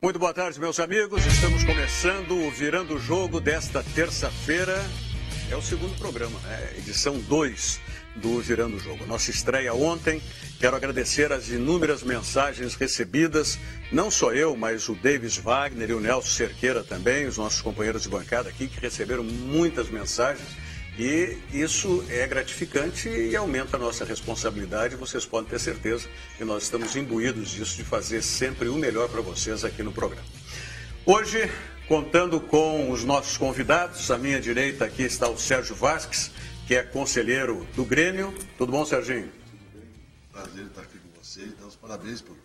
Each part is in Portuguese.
Muito boa tarde, meus amigos. Estamos começando o Virando o Jogo desta terça-feira. É o segundo programa, né? Edição 2 do Virando o Jogo. Nossa estreia ontem. Quero agradecer as inúmeras mensagens recebidas. Não só eu, mas o Davis Wagner e o Nelson Cerqueira também, os nossos companheiros de bancada aqui, que receberam muitas mensagens. E isso é gratificante e aumenta a nossa responsabilidade. Vocês podem ter certeza que nós estamos imbuídos disso, de fazer sempre o melhor para vocês aqui no programa. Hoje, contando com os nossos convidados, à minha direita aqui está o Sérgio Vasques, que é conselheiro do Grêmio. Tudo bom, Serginho? Prazer estar aqui com você e dar os parabéns por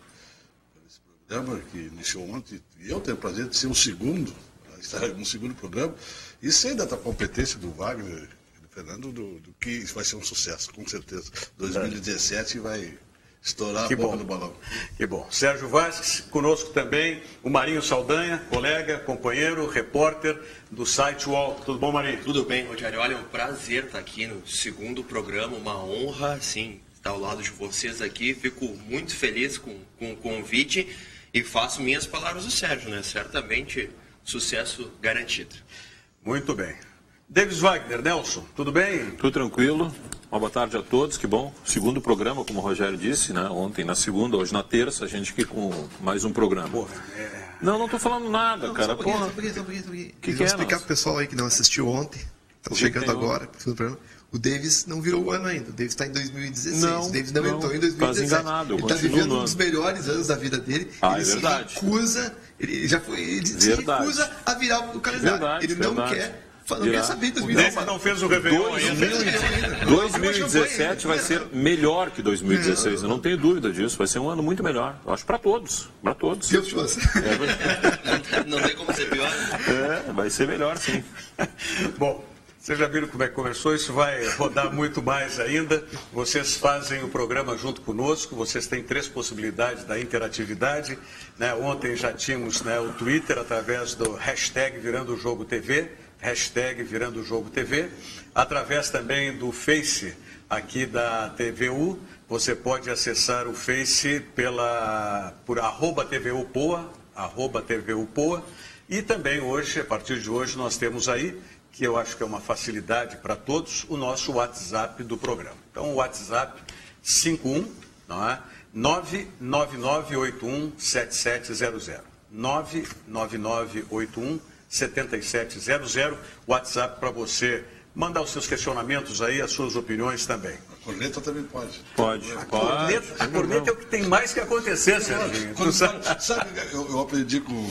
esse programa que iniciou ontem. E eu tenho o prazer de ser o segundo, estar no segundo programa, e sei da competência do Wagner, Fernando, do que vai ser um sucesso, com certeza. 2017 vai estourar a boca do balão. Que bom. Sérgio Vasques, conosco também o Marinho Saldanha, colega, companheiro, repórter do site UOL. Tudo bom, Marinho? Tudo bem, Rogério. Olha, é um prazer estar aqui no segundo programa, uma honra, sim, estar ao lado de vocês aqui. Fico muito feliz com o convite e faço minhas palavras do Sérgio, né? Certamente, sucesso garantido. Muito bem. Davis Wagner, Nelson, tudo bem? Tudo tranquilo. Uma boa tarde a todos, que bom. Segundo programa, como o Rogério disse, né? Ontem na segunda, hoje na terça, a gente aqui com mais um programa. Porra, Não estou falando nada, cara. Só um pouquinho. Que vou explicar nossa? pro pessoal aí que não assistiu ontem, estão chegando agora, o Davis não virou o ano ainda, o Davis está em 2016, o Davis não entrou em 2017. Estás enganado, eu ele está continuo vivendo no um dos melhores anos da vida dele, Ah, ele é se verdade. recusa, ele se recusa a virar o calendário, Verdade, ele não verdade. quer... Não quer saber de o 2017. Davis não fez o Réveillon ainda. 2017 vai ser melhor que 2016, eu não tenho dúvida disso. Vai ser um ano muito melhor. Eu acho para todos. Para todos. Deus te ouça. Não tem como ser pior, né? Vai ser melhor, sim. Bom, vocês já viram como é que começou, isso vai rodar muito mais ainda. Vocês fazem o programa junto conosco, vocês têm 3 possibilidades da interatividade. Né? Ontem já tínhamos, né, o Twitter através do hashtag Virando o Jogo TV, hashtag Virando o Jogo TV, através também do Face aqui da TVU. Você pode acessar o Face por @TVUPoa, @TVUPoa. E também hoje, a partir de hoje, nós temos aí, que eu acho que é uma facilidade para todos, o nosso WhatsApp do programa. Então, o WhatsApp 51, não é? 999817700. 999817700. WhatsApp para você mandar os seus questionamentos aí, as suas opiniões também. A corneta também pode. Pode. A corneta é o que tem mais que acontecer, Serginho. Sabe, eu aprendi com...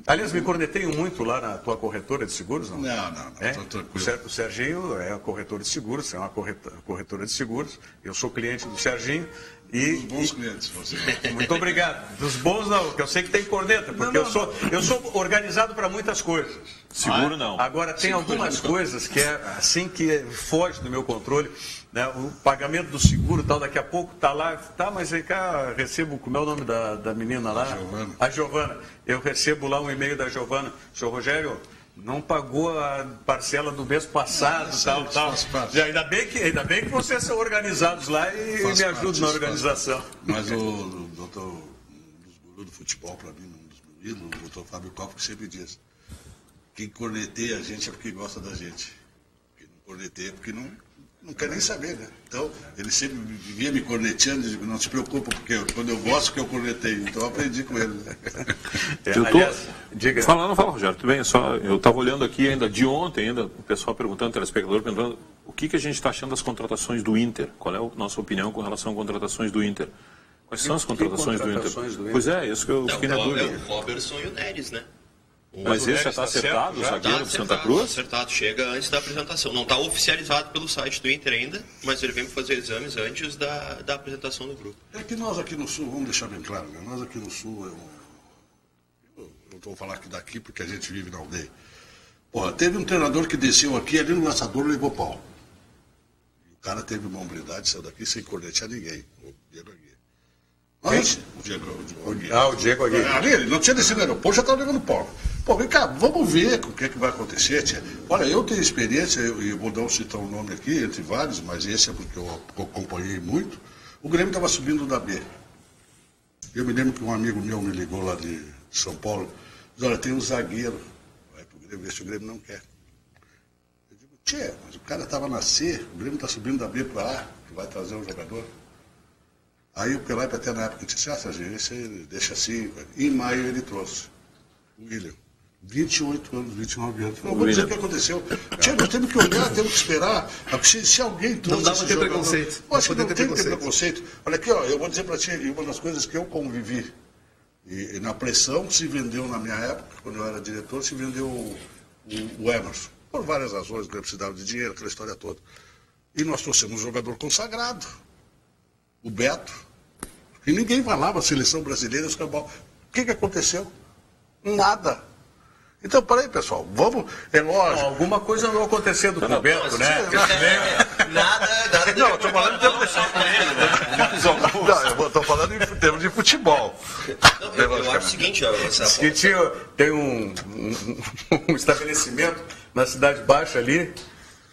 Aliás, me corneteiam muito lá na tua corretora de seguros, não? Não, tô tranquilo. O Serginho é corretor de seguros, é uma corretora de seguros. Eu sou cliente do Serginho. Dos bons clientes, você. Muito obrigado. Dos bons não, porque eu sei que tem corneta, porque eu sou organizado para muitas coisas. Seguro não. Agora, tem algumas coisas que é assim que foge do meu controle. Né? O pagamento do seguro, tal, daqui a pouco tá lá, mas vem cá, recebo, como é o nome da menina lá? A Giovana. Eu recebo lá um e-mail da Giovana. Senhor Rogério, não pagou a parcela do mês passado, tal. Ainda bem que vocês são organizados lá e me ajudam na organização. Mas um dos gurus do futebol, para mim, um dos meus ídolos, o doutor Fábio Koff, que sempre diz: quem corneteia a gente é porque gosta da gente. Quem não corneteia é porque não quer nem saber, né? Então, ele sempre vivia me corneteando, e digo, não se preocupa, porque quando eu gosto que eu corneteio. Então, eu aprendi com ele. Né? Fala, Rogério, tudo bem? Eu estava olhando aqui ainda de ontem, o pessoal perguntando, o telespectador perguntando, o que a gente está achando das contratações do Inter? Qual é a nossa opinião com relação a contratações do Inter? Quais são as contratações do Inter? Pois é, isso que eu fiquei na dúvida. É o Robertson e o Neres, né? Mas esse já está acertado, o zagueiro do Santa Cruz? Acertado, chega antes da apresentação. Não está oficializado pelo site do Inter ainda, mas ele vem fazer exames antes da apresentação do grupo. É que nós aqui no Sul, vamos deixar bem claro, né? Nós aqui no Sul, eu estou falando aqui daqui porque a gente vive na aldeia. Porra, teve um treinador que desceu aqui, ali no lançador levou pau. E o cara teve uma hombridade, saiu daqui sem cornetear ninguém. O Diego Aguirre. Mas, o Diego Aguirre. O Diego Aguirre. Ele não tinha descido no aeroporto, já estava levando pau. Pô, vem cá, vamos ver o que é que vai acontecer, tia. Olha, eu tenho experiência, eu vou dar citar um nome aqui, entre vários, mas esse é porque eu acompanhei muito. O Grêmio estava subindo da B. Eu me lembro que um amigo meu me ligou lá de São Paulo, diz, olha, tem um zagueiro, vai pro Grêmio, ver se o Grêmio não quer. Eu digo, tchê, mas o cara estava na C, o Grêmio está subindo da B para A, que vai trazer um jogador. Aí o Pelaipe até na época disse, Serginho, esse deixa assim. Em maio ele trouxe o William. 28 anos, 29 anos. Não vou dizer o que aconteceu. Tchê, nós temos que olhar, temos que esperar. Se alguém trouxe. Não dá para ter preconceito. Acho que não tem que ter preconceito. Olha aqui, ó, eu vou dizer para ti, uma das coisas que eu convivi. E na pressão se vendeu na minha época, quando eu era diretor, se vendeu o Emerson. Por várias razões, não precisava de dinheiro, aquela história toda. E nós trouxemos um jogador consagrado, o Beto. E ninguém falava a seleção brasileira, os cabal. O que aconteceu? Nada. Então, peraí, pessoal, vamos. É lógico. Alguma coisa não acontecendo com o Beto, né? Nada. Não, eu estou falando em termos de Não, eu estou falando em termos de futebol. Eu acho o seguinte, Tem um estabelecimento na Cidade Baixa ali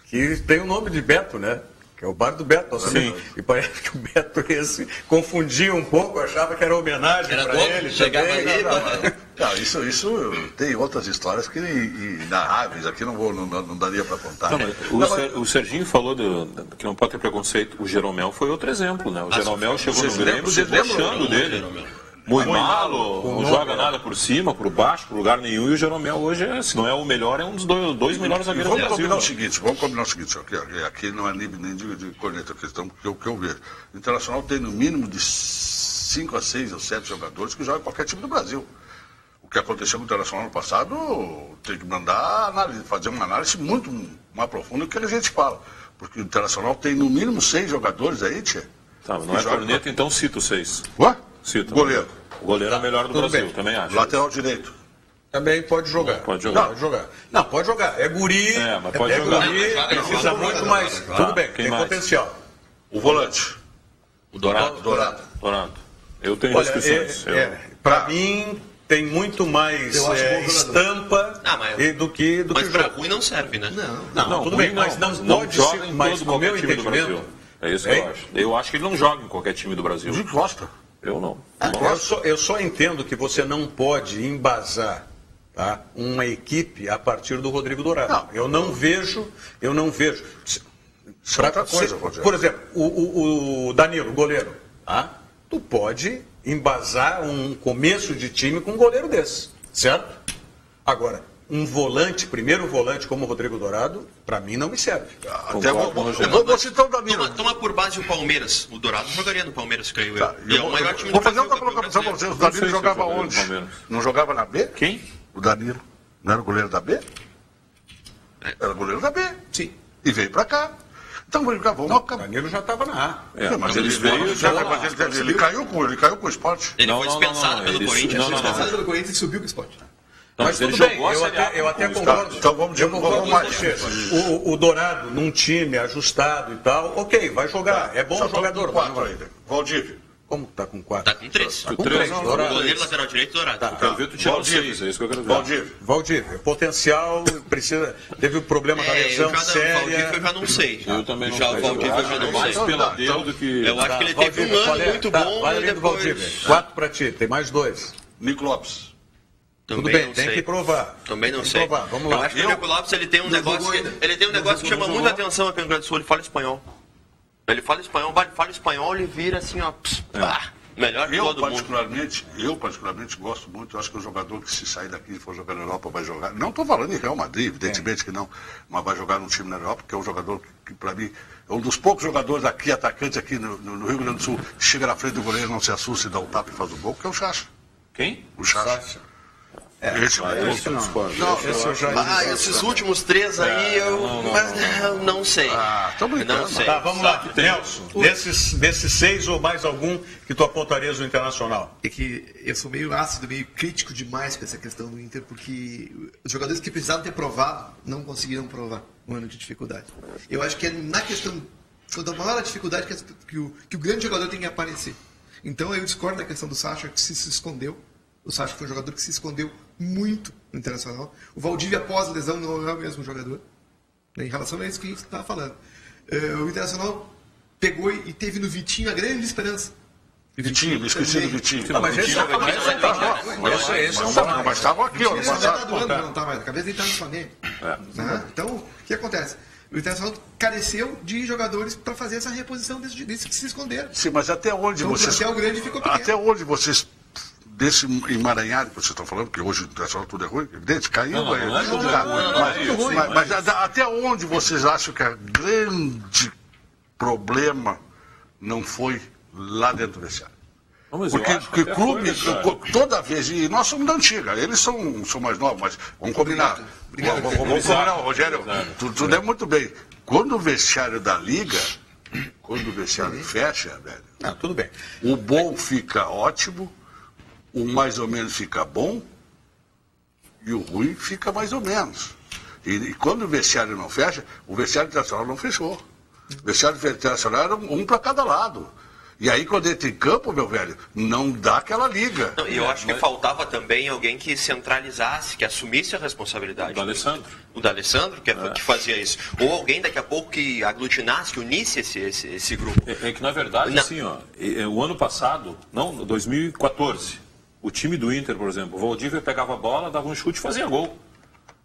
que tem o nome de Beto, né? Que é o bar do Beto, nosso amigo. E parece que o Beto esse confundia um pouco, achava que era homenagem para ele. Chegava também, aí, Não, isso tem outras histórias que narráveis, aqui não daria para contar. O Serginho falou que não pode ter preconceito. O Jeromel foi outro exemplo, né? O Jeromel chegou no Grêmio debochando dele. Muito malo, não joga nada por cima, por baixo, por lugar nenhum. E o Jeromel hoje, se não é o melhor, é um dos dois melhores zagueiros do Brasil. Vamos combinar o seguinte, aqui não é nível nem de corneta, a questão que eu vejo. O Internacional tem no mínimo de 5 a 6 ou 7 jogadores que jogam em qualquer time do Brasil. O que aconteceu com o Internacional no passado, tem que fazer uma análise muito mais profunda do que a gente fala. Porque o Internacional tem no mínimo 6 jogadores aí, tia. Tá, não é corneta, então cita os 6. Ué? Cita. Goleiro. O goleiro é o melhor do Brasil, também acho. Lateral direito. Também pode jogar. Pode jogar. Não, pode jogar. É guri. Mas pode jogar. Guri, precisa muito mais. Tudo bem, tem potencial. O volante. O Dourado. Eu tenho restrições. Para mim, tem muito mais estampa do que Mas para ruim não serve, né? Não, tudo bem, mas não pode joga ser. em Mas todo no meu qualquer time do Brasil. entendimento. É isso que eu acho. Eu acho que ele não joga em qualquer time do Brasil. O Zico gosta. Eu não. Eu só entendo que você não pode embasar, tá, uma equipe a partir do Rodrigo Dourado. Não. Eu não vejo. Outra coisa, Rogério. Por exemplo, o Danilo, goleiro. Tá? Tu pode embasar um começo de time com um goleiro desse, certo? Agora, um volante, primeiro volante como o Rodrigo Dourado, para mim não me serve. Até vou citar o Danilo. Toma por base o Palmeiras. O Dourado jogaria no Palmeiras, creio eu. E é o maior time do Brasil. Vou fazer outra colocação para vocês. O Danilo jogava onde? Não jogava na B? Quem? O Danilo. Não era o goleiro da B? Era goleiro da B. Sim. E veio para cá. Então vamos cá, vamos. O Danilo já estava na A. Mas ele caiu com o Sport. Ele foi dispensado pelo Corinthians. Dispensado pelo Corinthians e subiu com o Sport. Mas tudo bem, eu até concordo. Então vamos mais. O Dourado, num time ajustado e tal, ok, vai jogar. É bom jogador. Valdívia. Como tá com 4? Tá com 3. Tá com 3. O goleiro lateral direito, Dourado. Eu quero ver tu tirar os 6, é isso que eu quero ver. Valdívia. Potencial, precisa. Teve o problema da lesão séria. O Valdívia eu já não sei. Eu também não sei. O Valdívia eu já não sei. Mais peladeiro do que... Eu acho que ele teve um ano muito bom. Vai além do Valdívia. 4 para ti, tem mais 2. Nico Lopes. Tudo bem, tem que provar. Também não sei. Vamos lá. Eu acho que o Nico Lopes ele tem um negócio que chama muita atenção aqui no Rio Grande do Sul. Ele fala espanhol. Ele fala espanhol, ele vira assim, ó. Melhor que todo mundo. Eu particularmente gosto muito. Eu acho que o jogador que se sair daqui e for jogar na Europa vai jogar. Não estou falando em Real Madrid, evidentemente que não. Mas vai jogar num time na Europa, que é um jogador que para mim, é um dos poucos jogadores aqui, atacante aqui no Rio Grande do Sul, que chega na frente do goleiro, não se assusta e dá o tapa e faz o gol, que é o Chacha. Quem? O Chacha. Esse últimos 3 aí eu não sei. Não sei. Tá, vamos lá. Nelson, desses 6 ou mais algum que tu apontarias no Internacional? É que eu sou meio ácido, meio crítico demais com essa questão do Inter, porque os jogadores que precisavam ter provado não conseguiram provar um ano de dificuldade. Eu acho que é na questão da maior dificuldade que o grande jogador tem que aparecer. Então eu discordo da questão do Sacha, que se escondeu. O Sacha foi um jogador que se escondeu muito no Internacional. O Valdívia, após a lesão, não é o mesmo jogador. Em relação a isso que a gente estava falando. O Internacional pegou e teve no Vitinho a grande esperança Vitinho, me esqueci do Vitinho. Mas esse Mas estava aqui, ó. Ele já está do ano, não está mais. A cabeça dele está no Flamengo. Então, o que acontece? O Internacional careceu de jogadores para fazer essa reposição desses que se esconderam. Sim, mas até onde Então, vocês... o plantel grande ficou pequeno. Até onde vocês... Desse emaranhado que vocês estão falando, porque hoje o Internacional tudo é ruim, evidente, caiu, mas até onde vocês acham que o grande problema não foi lá dentro do vestiário? Porque clube, toda vez, e nós somos da antiga, eles são mais novos, mas vamos combinar. Vamos combinar, Rogério, tudo é muito bem. Quando o vestiário da Liga, quando o vestiário fecha, velho, tudo bem. O bom fica ótimo, o mais ou menos fica bom e o ruim fica mais ou menos. E quando o vestiário não fecha, o vestiário internacional não fechou. O vestiário internacional era um para cada lado. E aí, quando entra em campo, meu velho, não dá aquela liga. E eu acho que faltava também alguém que centralizasse, que assumisse a responsabilidade. O D'Alessandro, que fazia isso. Ou alguém, daqui a pouco, que aglutinasse, que unisse esse grupo. É que, na verdade, assim, o ano passado, 2014, o time do Inter, por exemplo, o Valdívia pegava a bola, dava um chute e fazia gol.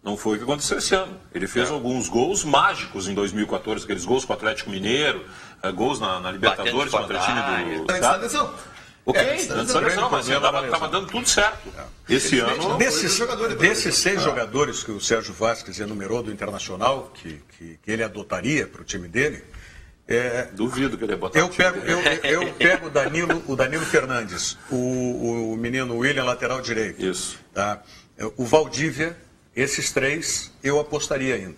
Não foi o que aconteceu esse ano. Ele fez alguns gols mágicos em 2014, aqueles gols com o Atlético Mineiro, gols na Libertadores contra o time do... mas estava dando tudo certo. Esse ano... Desses 6 jogadores que o Sérgio Vasquez enumerou do Internacional, que ele adotaria para o time dele... Duvido que ele ia botar eu pego o Danilo Fernandes, o menino William, lateral direito. Isso. Tá? O Valdívia, esses 3 eu apostaria ainda.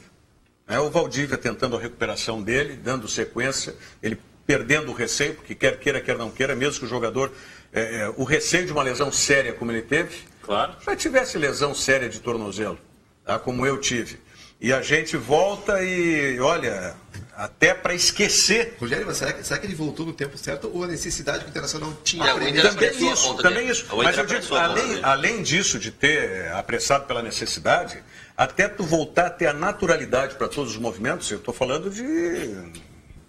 O Valdívia tentando a recuperação dele, dando sequência, ele perdendo o receio, porque quer queira, quer não queira, mesmo que o jogador, o receio de uma lesão séria como ele teve, já tivesse lesão séria de tornozelo, tá? Como eu tive. E a gente volta e, olha, até para esquecer. Rogério, será que ele voltou no tempo certo ou a necessidade que o Internacional tinha? Também isso. Mas eu digo, além disso, de ter apressado pela necessidade, até tu voltar a ter a naturalidade para todos os movimentos, eu estou falando de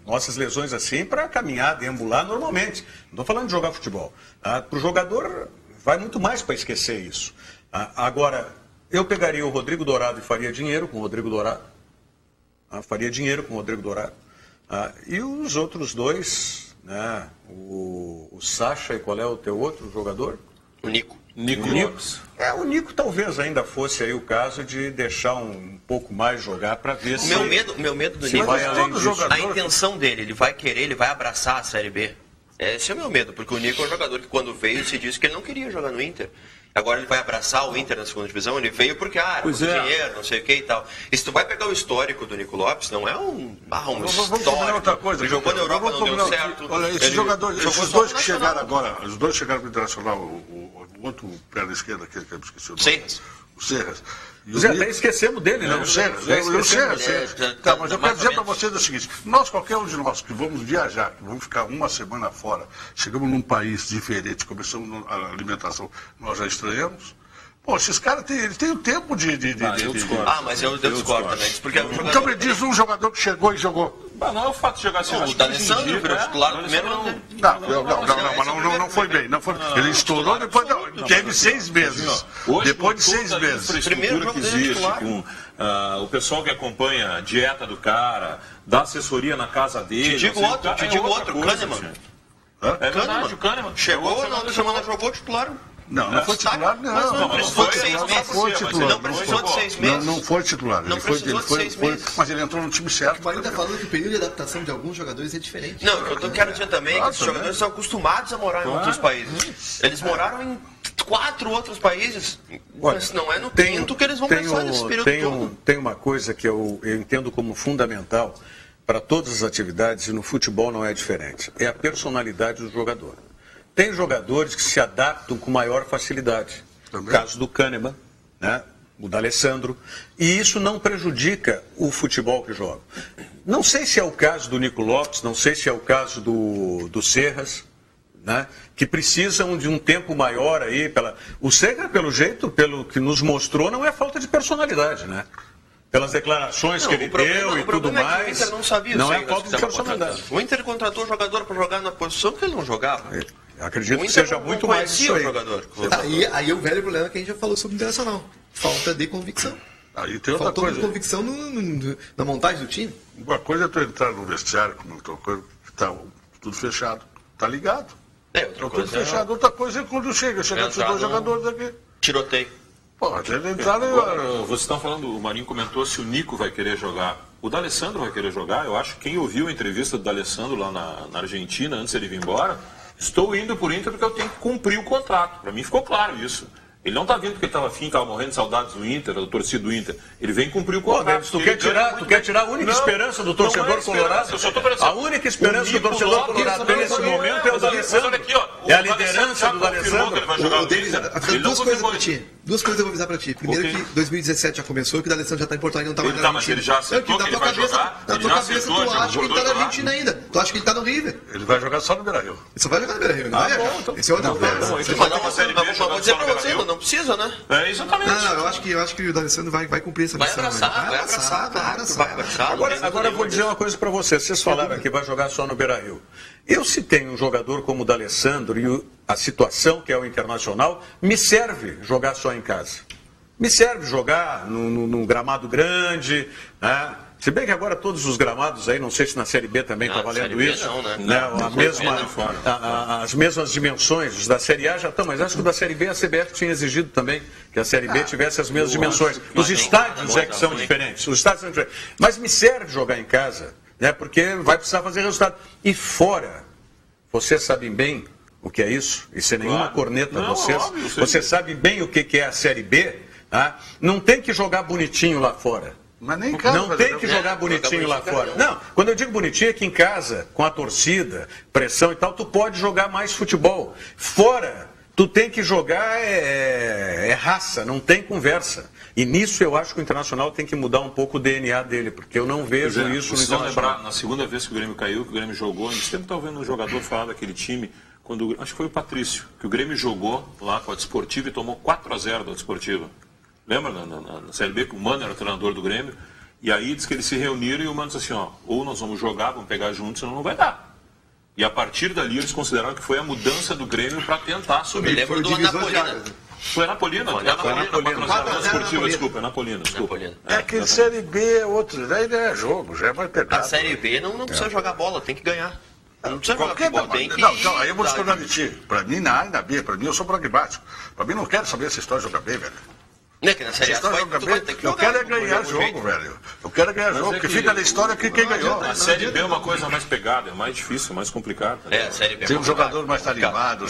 nossas lesões assim para caminhar, deambular normalmente. Não estou falando de jogar futebol. Para o jogador, vai muito mais para esquecer isso. Agora, eu pegaria o Rodrigo Dourado e faria dinheiro com o Rodrigo Dourado. E os outros 2, né? O Sacha e qual é o teu outro jogador? O Nico. Lopes. O Nico talvez ainda fosse aí o caso de deixar um pouco mais jogar para ver se... Meu medo do Nico é a intenção dele. Ele vai querer, ele vai abraçar a Série B. Esse é o meu medo, porque o Nico é um jogador que quando veio se disse que ele não queria jogar no Inter. Agora ele vai abraçar o Inter na segunda divisão, ele veio porque, era muito dinheiro, não sei o que e tal. E se tu vai pegar o histórico do Nico Lopes, não é um histórico. Outra coisa. Ele jogou na Europa, não deu certo. Olha, esses jogadores, esses 2 que chegaram agora, os 2 chegaram para o Internacional, o outro perna esquerda, aquele que eu esqueci o nome. O Serras. Até esquecemos dele, né? O Serras. Tá, mas eu quero dizer para vocês o seguinte, qualquer um de nós que vamos viajar, que vamos ficar uma semana fora, chegamos num país diferente, começamos a alimentação, nós já estranhamos. Pô, esses caras têm o tempo de... eu discordo. Mas eu discordo também. Porque então me diz um jogador que chegou e jogou. Não é o fato de jogar assim. O D'Alessandro virou titular no primeiro ano. Não foi bem. Ele estourou depois. Teve 6 meses. Depois de 6 meses. Primeiro jogo que existe, com o pessoal que acompanha a dieta do cara, dá assessoria na casa dele. Te digo outro, Kahneman. É verdade, o Kahneman. Chegou, na outra semana jogou titular. Não foi titular, não. Não precisou de 6 meses. Não precisou de 6 meses. Não foi titular. Mas ele entrou no time certo. O está falando que o período de adaptação de alguns jogadores é diferente. Não, eu quero dizer também que esses jogadores são acostumados a morar em outros países. Eles moraram em 4 outros países. Mas não é no quinto que eles vão pensar nesse período todo. Tem uma coisa que eu entendo como fundamental para todas as atividades, e no futebol não é diferente. É a personalidade do jogador. Tem jogadores que se adaptam com maior facilidade. O caso do Kahneman, né? O D'Alessandro. E isso não prejudica o futebol que joga. Não sei se é o caso do Nico Lopes, não sei se é o caso do Serras, né? Que precisam de um tempo maior aí. O Serras, pelo jeito, pelo que nos mostrou, não é falta de personalidade, né? Pelas declarações que ele deu e tudo mais. O Inter não sabia não é falta de personalidade. O Inter contratou jogador para jogar na posição que ele não jogava. Acredito que seja muito mais isso aí. Aí é o velho problema que a gente já falou sobre o Internacional. Falta de convicção. Aí tem outra Faltou coisa. de convicção na montagem do time. Uma coisa é tu entrar no vestiário, como outra coisa, que tá tudo fechado. Tá ligado? Tudo fechado. Outra coisa é quando chega esses dois jogadores aqui. Tiroteio. Pode entrar Vocês estão falando, o Marinho comentou se o Nico vai querer jogar. O D'Alessandro vai querer jogar. Eu acho que quem ouviu a entrevista do D'Alessandro lá na Argentina, antes ele vir embora, estou indo por Inter porque eu tenho que cumprir o contrato. Para mim ficou claro isso. Ele não está vindo porque estava afim, estava morrendo de saudades do Inter, da torcida do Inter. Ele vem cumprir o contrato. Tu quer tirar a única esperança do torcedor colorado? A única esperança do torcedor colorado nesse momento é o D'Alessandro. É a liderança do D'Alessandro. Duas coisas eu vou avisar pra ti. Primeiro que 2017 já começou, que o D'Alessandro já tá em Porto Alegre, não tá mais na Argentina. Mas ele já acertou que ele vai jogar. Na tua cabeça tu acha que ele tá na Argentina ainda. Tu acha que ele tá no River. Ele vai jogar só no Beira-Rio. Ele só vai jogar no Beira-Rio, não é? Esse é outro Mas vou dizer pra você, não precisa, né? É, exatamente. Não, eu acho que o D'Alessandro vai cumprir essa missão. Vai abraçar. Agora eu vou dizer uma coisa para vocês. Vocês falaram que vai jogar só no Beira-Rio. Eu, se tenho um jogador como o D'Alessandro e a situação que é o Internacional, me serve jogar só em casa. Me serve jogar num gramado grande, né? Se bem que agora todos os gramados aí, não sei se na Série B também está valendo isso. Não, né? As mesmas dimensões. Os da Série A já estão, mas acho que o da Série B a CBF tinha exigido também que a Série B tivesse as mesmas dimensões. Os estádios é que são diferentes. Os estádios são diferentes. Mas me serve jogar em casa, né? Porque vai precisar fazer resultado. E fora, vocês sabem bem o que é isso? Isso é nenhuma corneta a vocês. Vocês sabem bem o que é a Série B. Tá? Não tem que jogar bonitinho lá fora. Mas nem em casa. Não tem que jogar bonitinho lá fora. Não, quando eu digo bonitinho é que em casa, com a torcida, pressão e tal, tu pode jogar mais futebol. Fora, tu tem que jogar raça, não tem conversa. E nisso eu acho que o Internacional tem que mudar um pouco o DNA dele, porque eu não vejo isso no Internacional. Lembrar, na segunda vez que o Grêmio caiu, que o Grêmio jogou, nesse tempo estava vendo um jogador falar daquele time, acho que foi o Patrício, que o Grêmio jogou lá com a Desportiva e tomou 4-0 da Desportiva. Lembra, na Série B, que o Mano era o treinador do Grêmio, e aí diz que eles se reuniram e o Mano disse assim, ou nós vamos jogar, vamos pegar juntos, senão não vai dar. E a partir dali eles consideraram que foi a mudança do Grêmio para tentar subir. Me lembro do Anapolina. Foi a Napolina? Desculpa, Napolina. É que Série B é outro, daí não é jogo, já é mais pegado. A Série B não precisa jogar bola, tem que ganhar. Não precisa jogar futebol, tem que... Não, aí eu vou discordar de ti. Para mim, na A e na B, para mim eu sou pragmático. Para mim não quero saber essa história de jogar bem, velho. Não é que na Série A eu quero é ganhar jogo, velho. Eu quero ganhar jogo, porque fica na história que quem ganhou. A Série B é uma coisa mais pegada, é mais difícil, mais complicada. A Série B tem um jogador mais animado,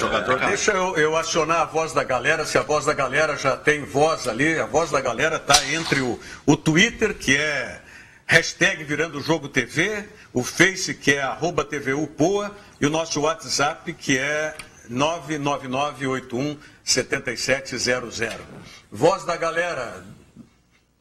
Deixa eu acionar a voz da galera, se a voz da galera já tem voz ali, a voz da galera está entre o Twitter, que é #VirandoJogoTV, o Face, que é @TVUPoa, e o nosso WhatsApp, que é 999817700. Voz da galera.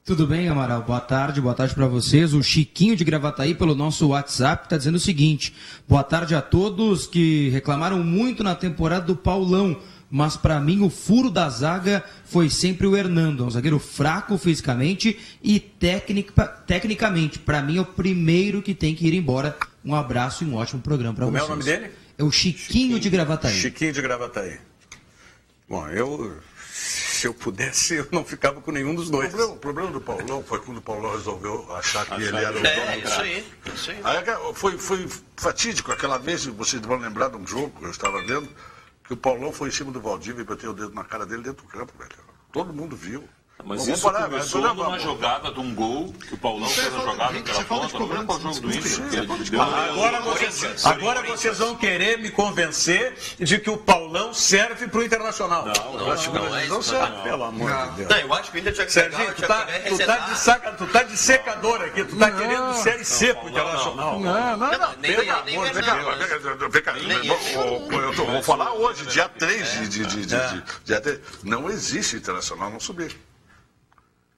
Tudo bem, Amaral? Boa tarde para vocês. O Chiquinho de Gravataí, pelo nosso WhatsApp, está dizendo o seguinte: boa tarde a todos que reclamaram muito na temporada do Paulão, mas para mim o furo da zaga foi sempre o Hernando, um zagueiro fraco fisicamente e tecnicamente. Para mim é o primeiro que tem que ir embora. Um abraço e um ótimo programa para vocês. Como é o nome dele? É o Chiquinho de Gravataí. Chiquinho de Gravataí. Bom, se eu pudesse, eu não ficava com nenhum dos dois. O problema do Paulão foi quando o Paulão resolveu achar que ele era o dono. Isso aí. Aí foi fatídico. Aquela vez, vocês vão lembrar de um jogo que eu estava vendo, que o Paulão foi em cima do Valdívia e bateu o dedo na cara dele dentro do campo, velho. Todo mundo viu. Mas isso começou numa jogada de um gol, que o Paulão fez a jogada pela ponta, não lembro qual jogo do Inter. Agora vocês vão querer me convencer de que o Paulão serve para o Internacional. Não serve. Pelo amor de Deus. Não, eu acho que o Inter tinha que Serginho, tu tá de secador aqui, tu tá querendo Série C pro Internacional. Não. Eu vou falar hoje, dia 3 de não existe Internacional não subir.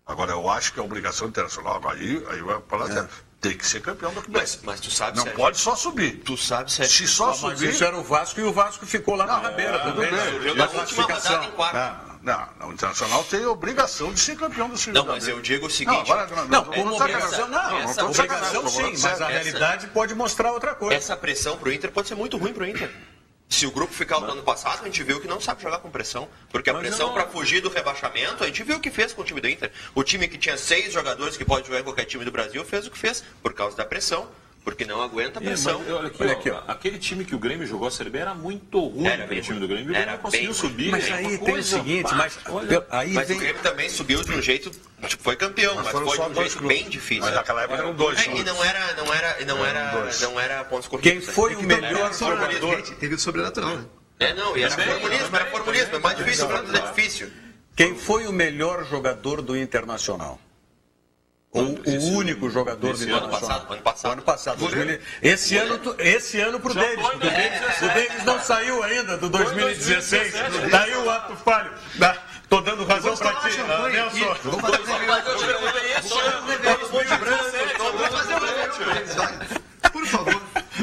Agora, eu acho que a obrigação internacional, aí vai falar sério, tem que ser campeão do campeonato. Mas tu sabe, não Sérgio, pode só subir. Tu sabe, Sérgio. Se só subir... Mas isso era o Vasco e o Vasco ficou lá na rabeira também. Na última rodada em quarto. Não, o Internacional tem a obrigação de ser campeão do segundo. Não, mas eu digo o seguinte... Obrigação sim, mas a realidade pode mostrar outra coisa. Essa pressão pro Inter pode ser muito ruim pro Inter. Se o grupo ficar o ano passado, a gente viu que não sabe jogar com pressão. Porque a pressão para fugir do rebaixamento, a gente viu o que fez com o time do Inter. O time que tinha 6 jogadores que pode jogar em qualquer time do Brasil fez o que fez, por causa da pressão. Porque não aguenta a pressão. Olha aqui, ó. Aquele time que o Grêmio jogou a Série B era muito ruim. Aquele time do Grêmio. O Grêmio não conseguiu subir. Mas aí tem o seguinte, mas o Grêmio também subiu de um jeito, tipo, foi campeão, mas foi de um jeito bem difícil. Mas naquela época eram 2. E não era pontos corridos. Quem foi o melhor jogador? Teve o sobrenatural, né? E era formulismo, é mais difícil, é difícil. Quem foi o melhor jogador do Internacional? O único jogador do Internacional. Ano passado. Esse ano pro Davis. O Davis não saiu ainda do 2016. Daí o ato falho. Tô dando razão pra ti, Nelson. Por favor.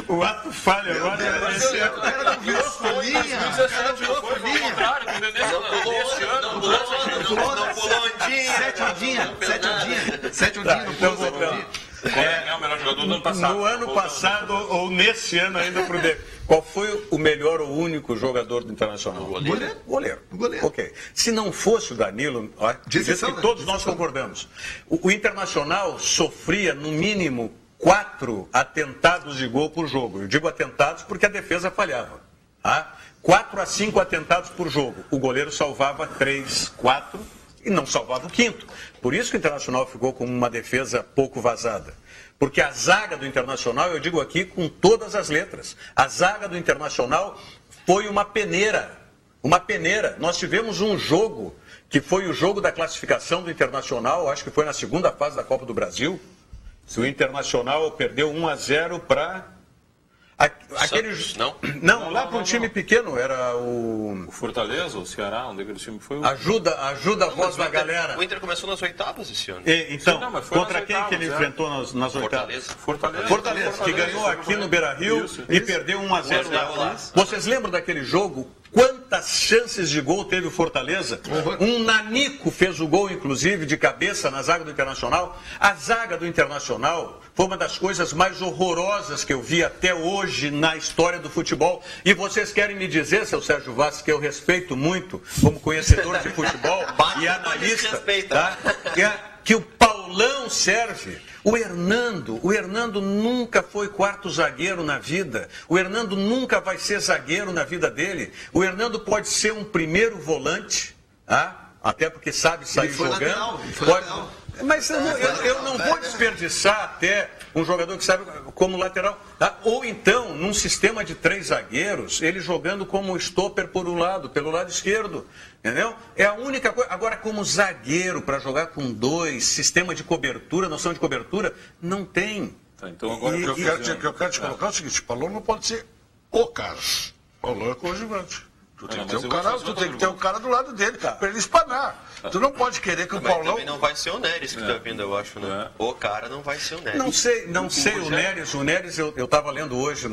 O ato falha agora. Esse ano. Sete ondinha, não pulou é o melhor jogador do ano passado. No ano passado ou nesse ano ainda pro Davis. Qual foi o melhor ou único jogador do Internacional? O goleiro. Ok. Se não fosse o Danilo, todos nós concordamos. O Internacional sofria, no mínimo, 4 atentados de gol por jogo. Eu digo atentados porque a defesa falhava. 4 a 5 atentados por jogo. O goleiro salvava 3, 4 e não salvava o quinto. Por isso que o Internacional ficou com uma defesa pouco vazada. Porque a zaga do Internacional, eu digo aqui com todas as letras, a zaga do Internacional foi uma peneira. Uma peneira. Nós tivemos um jogo, que foi o jogo da classificação do Internacional, acho que foi na segunda fase da Copa do Brasil. Se o Internacional perdeu 1-0 para... Não, lá para um time pequeno, era o Fortaleza, o Ceará, onde aquele time foi o... Ajuda a voz da galera. O Inter começou nas oitavas esse ano. Então, contra quem que ele enfrentou nas oitavas? Fortaleza, que ganhou aqui no Beira-Rio e perdeu 1-0 lá. Vocês lembram daquele jogo? Quantas chances de gol teve o Fortaleza? Um nanico fez o gol, inclusive, de cabeça na zaga do Internacional. A zaga do Internacional foi uma das coisas mais horrorosas que eu vi até hoje na história do futebol. E vocês querem me dizer, seu Sérgio Vaz, que eu respeito muito como conhecedor de futebol e analista, tá? Que o Paulão serve. O Hernando nunca foi quarto zagueiro na vida. O Hernando nunca vai ser zagueiro na vida dele. O Hernando pode ser um primeiro volante, até porque sabe sair jogando. Mas eu não vou desperdiçar até um jogador que sabe como lateral. Ou então, num sistema de 3 zagueiros, ele jogando como stopper por um lado, pelo lado esquerdo. Entendeu? É a única coisa. Agora, como zagueiro, para jogar com 2, sistema de cobertura, noção de cobertura, não tem. Então, agora eu quero te colocar é o seguinte: o Paulão não pode ser o cara. O Paulão é coadjuvante. Tu tem que ter um cara do lado dele, para ele espanar. Tu não pode querer que o Paulão... Também não vai ser o Neres que está vindo, eu acho, né? O cara não vai ser o Neres. Não sei o Neres. O Neres, eu estava lendo hoje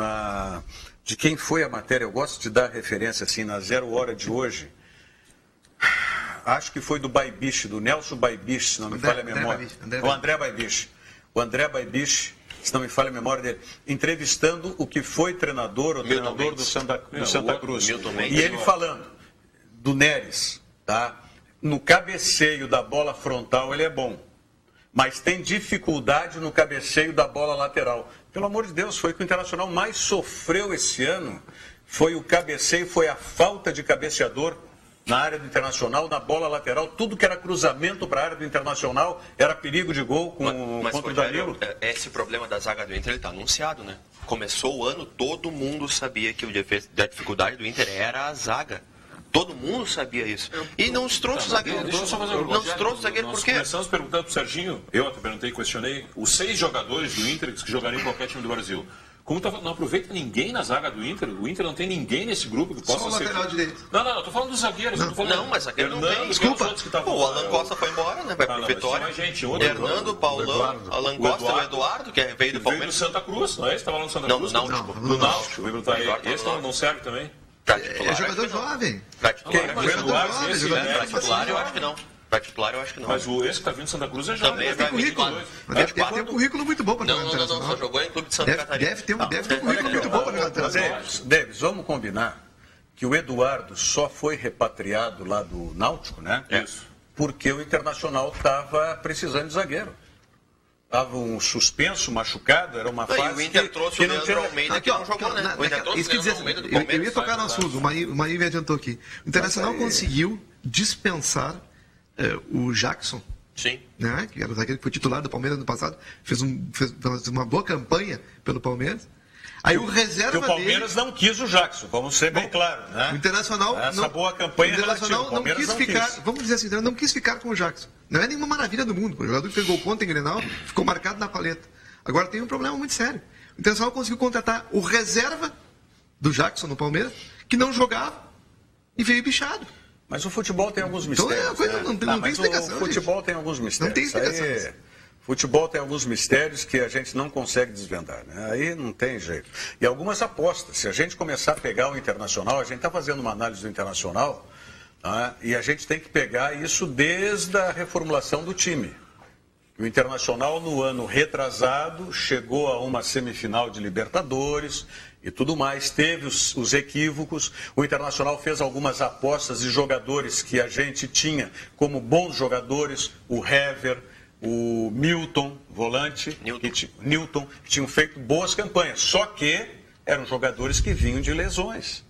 de quem foi a matéria. Eu gosto de dar referência assim, na 0 hora de hoje. Acho que foi do Baibiche, do Nelson Baibiche, se não me falha a memória. O André Baibiche. O André Baibiche, se não me falha a memória dele, entrevistando o que foi treinador do Santa Cruz. E ele falando do Neres, tá? No cabeceio da bola frontal ele é bom, mas tem dificuldade no cabeceio da bola lateral. Pelo amor de Deus, foi o que o Internacional mais sofreu esse ano. Foi o cabeceio, foi a falta de cabeceador na área do Internacional, na bola lateral. Tudo que era cruzamento para a área do Internacional era perigo de gol contra o Danilo. Esse problema da zaga do Inter está anunciado, né? Começou o ano, todo mundo sabia que a dificuldade do Inter era a zaga. Todo mundo sabia isso. E não se trouxe zagueiro. Deixa eu só fazer não se trouxe zagueiro por quê? Começamos perguntando para o Serginho, eu até perguntei, questionei, os 6 jogadores do Inter que jogariam em qualquer time do Brasil. Como não aproveita ninguém na zaga do Inter? O Inter não tem ninguém nesse grupo que possa ser... Só o lateral direito. Não, estou falando dos zagueiros. Não, mas zagueiro não tem. Desculpa. O Alan Costa foi embora, né? Vai pro Vitória. Hernando, Paulão, Alan Costa, o Eduardo, que veio do Palmeiras. Veio do Santa Cruz, não é? Você estava lá no Santa Cruz? Não, no Náutico. Esse não serve também? É jogador jovem. Para titular, eu acho que não. Para titular, eu acho que não. Mas esse que está vindo de Santa Cruz é jovem. Também Tem currículo. Deve ter um currículo muito bom para jogar Não, internacional. só jogou em clube de Santa Catarina. Deve ter um currículo muito bom para jogar internacional. Davis, vamos combinar que o Eduardo só foi repatriado lá do Náutico, né? Isso. Porque o Internacional estava precisando de zagueiro. Estava um suspenso, machucado, era uma Não, fase e o Inter trouxe o não Leandro Almeida, que não jogou, né? O Inter trouxe Isso que o Leandro dizer, Almeida do eu Palmeiras. ia tocar no assunto, o Maí me adiantou aqui. O Internacional conseguiu dispensar o Jackson, Sim. né, que era o zagueiro que foi titular do Palmeiras no passado, fez uma boa campanha pelo Palmeiras. Aí o reserva o Palmeiras não quis o Jackson, vamos ser bem claros, né? O Internacional boa campanha o Internacional relativa, não quis ficar, vamos dizer assim, não quis ficar com o Jackson. Não é nenhuma maravilha do mundo. O jogador que fez gol contra em Grenal ficou marcado na paleta. Agora tem um problema muito sério. O Internacional conseguiu contratar o reserva do Jackson no Palmeiras, que não jogava e veio bichado. Mas o futebol tem alguns Então mistérios. é uma coisa, não tem explicação. O futebol tem alguns mistérios. Não tem explicação. Aí, futebol tem alguns mistérios que a gente não consegue desvendar, né? Aí não tem jeito. E algumas apostas. Se a gente começar a pegar o Internacional, a gente está fazendo uma análise do Internacional, tá? E a gente tem que pegar isso desde a reformulação do time. O Internacional, no ano retrasado, chegou a uma semifinal de Libertadores e tudo mais, teve os equívocos. O Internacional fez algumas apostas de jogadores que a gente tinha como bons jogadores, o Hever, o Milton, volante, Newton, que tinham feito boas campanhas, só que eram jogadores que vinham de lesões.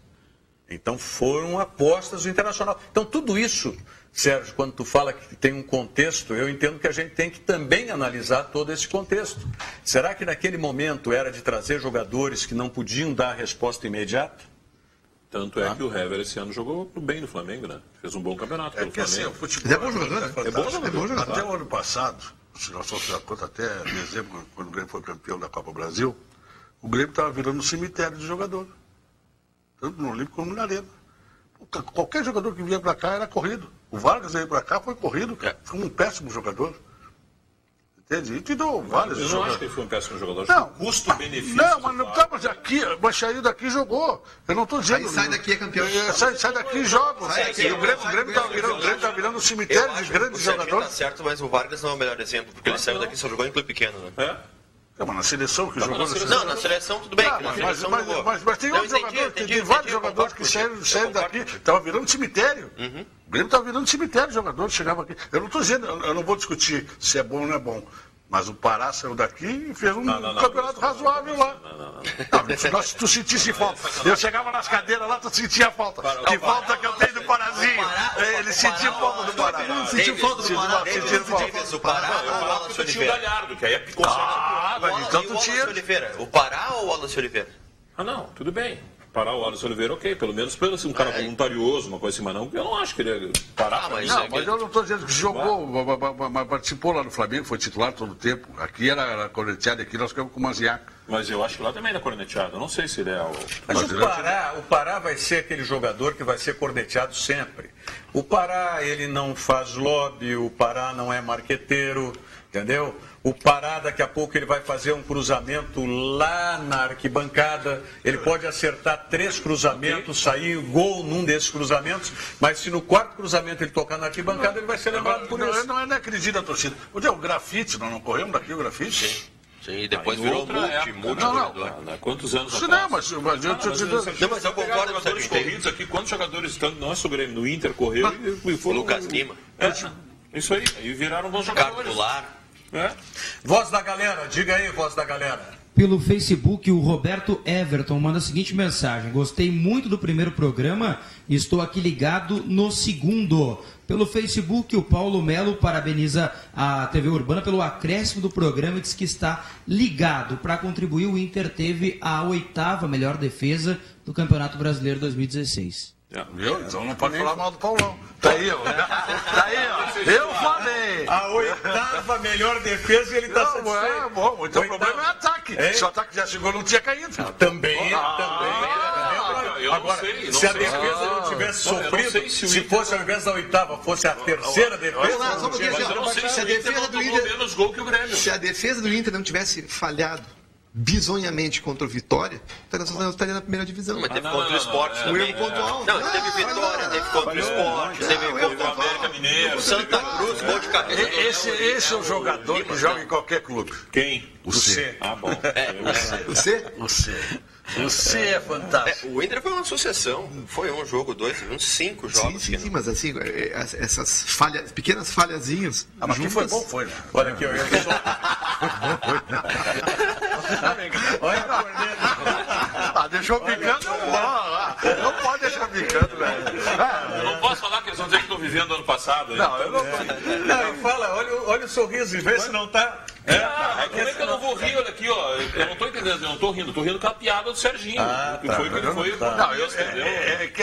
Então foram apostas do Internacional. Então tudo isso, Sérgio, quando tu fala que tem um contexto, eu entendo que a gente tem que também analisar todo esse contexto. Será que naquele momento era de trazer jogadores que não podiam dar a resposta imediata? Tanto é que o Hever esse ano jogou bem no Flamengo, né? Fez um bom campeonato pelo Flamengo. Assim, o futebol É bom jogador, né? fantástico. É bom jogador. Até o ano passado, se nós formos dar conta, até dezembro, quando o Grêmio foi campeão da Copa Brasil, o Grêmio estava virando um cemitério de jogador. Tanto no Olímpico como na Arena. Qualquer jogador que vinha para cá era corrido. O Vargas veio para cá, foi corrido. Foi um péssimo jogador. Entende? E te deu vários Eu não jogadores. acho que ele foi um péssimo jogador. Não. Custo-benefício. Não, mas aqui, mas saiu daqui e jogou. Eu não estou dizendo. Aí sai daqui é campeão. Sai daqui e joga. Sai daqui, O Grêmio está virando um cemitério de grandes jogadores. Tá certo, mas o Vargas não é o melhor exemplo, porque ele saiu daqui e só jogou em clube pequeno, né? É? É, mas na seleção que jogou. Não, na seleção tudo bem. Mas tem outros jogadores, tem vários jogadores que saíram daqui. Estava virando cemitério. O Grêmio estava virando cemitério de jogadores, chegava aqui. Eu não estou dizendo, eu não vou discutir se é bom ou não é bom. Mas o Pará saiu daqui e fez um campeonato razoável lá. Não, tu sentisse falta. Eu chegava nas cadeiras lá, tu sentia falta. Que falta que eu tenho do Parazinho. Ele sentia falta do Pará. Sentiu falta do Pará. Sentiu falta. O Pará Eu falava que tu tinha o Galhardo, que aí é consegue. Mas então tu tinha. O Pará ou o Wallace Oliveira? Ah, não, tudo bem. Parar o Wallace Oliveira, ok. Pelo menos pelo um cara voluntarioso, uma coisa assim, mas não. Eu não acho que ele ia parar. Mas Não, mas eu não estou dizendo que jogou, mas participou lá no Flamengo, foi titular todo o tempo. Aqui era corneteado, aqui nós ficamos com o Maziac. Mas eu acho que lá também era corneteado. Eu não sei se ele é o... Mas o Pará vai ser aquele jogador que vai ser corneteado sempre. O Pará, ele não faz lobby, o Pará não é marqueteiro, entendeu? O Pará, daqui a pouco, ele vai fazer um cruzamento lá na arquibancada. Ele pode acertar 3 cruzamentos, sair gol num desses cruzamentos. Mas se no 4º cruzamento ele tocar na arquibancada, ele vai ser lembrado por isso. Não é acredito da torcida. Onde é o grafite? Nós não corremos daqui o grafite? Sim, e depois virou multi-jogador. Quantos anos Não, atrás? mas eu estou dizendo. Não, mas eu concordo com jogadores corridos aqui. Quantos jogadores estão no nosso Grêmio? No Inter correu e foram... Lucas Lima. Isso aí. E viraram bons jogadores. Cartular. Voz da galera, diga aí, voz da galera. Pelo Facebook, o Roberto Everton manda a seguinte mensagem: gostei muito do primeiro programa e estou aqui ligado no segundo. Pelo Facebook, o Paulo Melo parabeniza a TV Urbana pelo acréscimo do programa e diz que está ligado. Para contribuir, o Inter teve a 8ª melhor defesa do Campeonato Brasileiro 2016. Viu? Então não pode falar mal do Paulão. Tá aí, ó. Eu falei. A 8ª melhor defesa e ele está satisfeito. É bom. Então o problema é ataque. Se o ataque já chegou, não tinha caído. Também. Agora, se a defesa não tivesse sofrido, se fosse ao invés da 8ª, fosse a 3ª defesa. Se a defesa do Inter, menos gol que o Grêmio. se a defesa do Inter não tivesse falhado bizonhamente contra o Vitória, o Internacional estaria na primeira divisão. Mas teve contra o Sport também. Erro pontual. Não, teve Vitória, teve contra o Sport, teve contra o América Mineiro. Santa Cruz, gol de cabeça. Esse é o jogador que joga em qualquer clube. Quem? O C. Ah, bom. O C? O C. O C é fantástico. O Inter foi uma sucessão. Foi um jogo, dois, uns 5 jogos. Sim, mas assim, essas falhas, pequenas falhazinhas. Mas que foi bom, foi, né? Olha aqui, olha só. Olha a corneta. Deixou picando, não pode deixar picando, velho. Eu não posso falar que eles vão dizer que estou vivendo ano passado. Não, eu não Não, fala, olha o sorriso e vê se não tá. Como é que eu não vou rir? Olha aqui, ó. Eu não estou entendendo, eu não estou rindo com a piada do Serginho. Que foi oportunista, entendeu?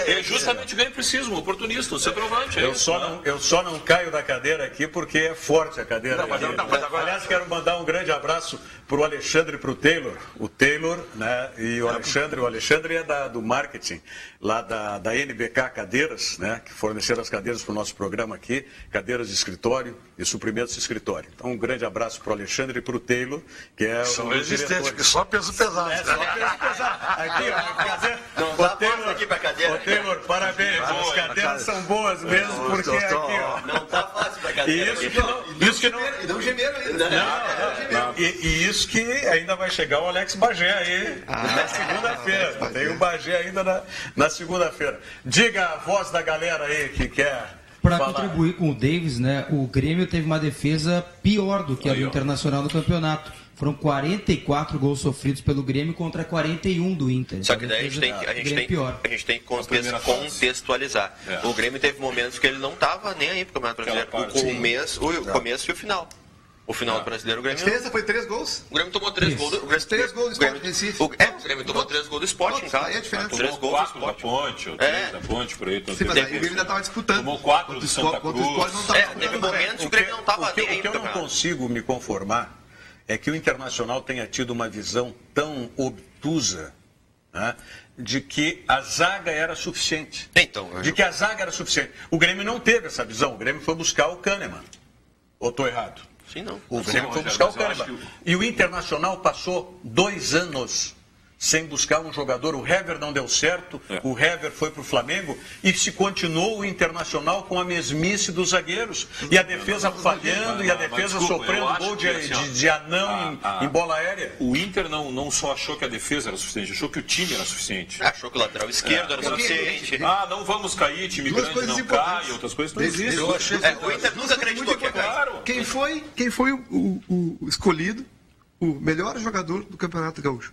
É justamente bem preciso, um oportunista, um centroavante. Eu só não caio da cadeira aqui porque é forte a cadeira. Mas agora... Aliás, quero mandar um grande abraço para o Alexandre e para o Taylor. O Taylor, né, e o Alexandre é do marketing, lá da NBK Cadeiras, né, que forneceram as cadeiras para o nosso programa aqui, cadeiras de escritório e suprimentos de escritório. Então, um grande abraço para o Alexandre e para o Taylor, que é São um dos resistentes, que só peso pesado. Só peso pesado. Aqui, ó, Não dá força aqui pra cadeira. Ô, Taylor, parabéns. As cadeiras são boas mesmo, porque aqui, ó. Não tá fácil pra E cadeira. isso que não. E não gemeram ainda. E isso que ainda vai chegar o Alex Bagé aí na segunda-feira. Tem o Bagé ainda na segunda-feira. Diga a voz da galera aí que quer. Para contribuir com o Davis, né, o Grêmio teve uma defesa pior do que a do Internacional no campeonato. Foram 44 gols sofridos pelo Grêmio contra 41 do Inter. Só que daí a gente tem que contextualizar. O Grêmio teve momentos que ele não estava nem aí pro Campeonato Brasileiro. O começo e o final. O final do Brasileiro, o Grêmio... A diferença foi 3 gols? O Grêmio tomou 3 gols. 3 gols do Sport Recife. O Grêmio tomou 3 gols do Sport em casa. Aí a diferença. 3 gols do 4 da Sport. Ponte, ou 3 da Ponte, por aí. Sim, mas aí o Grêmio ainda estava disputando. Tomou 4 do Santa Cruz. O Sport não estava Teve momentos que o Grêmio não estava nem aí. O que eu não consigo me conformar é que o Internacional tenha tido uma visão tão obtusa, né, de que a zaga era suficiente. De que a zaga era suficiente. O Grêmio não teve essa visão. O Grêmio foi buscar o Kahneman. Ou estou errado? Sim, não. O Grêmio foi buscar o Kahneman. E o Internacional passou 2 anos sem buscar um jogador. O Hever não deu certo, o Hever foi para o Flamengo e se continuou o Internacional com a mesmice dos zagueiros. E a defesa falhando, e a defesa sofrendo gol de anão em bola aérea. O Inter não só achou que a defesa era suficiente, achou que o time era suficiente. Achou que o lateral esquerdo era suficiente. Não vamos cair, time grande não cai, outras coisas não existem. O Inter nunca acreditou que ia cair. Quem foi o escolhido, o melhor jogador do Campeonato Gaúcho?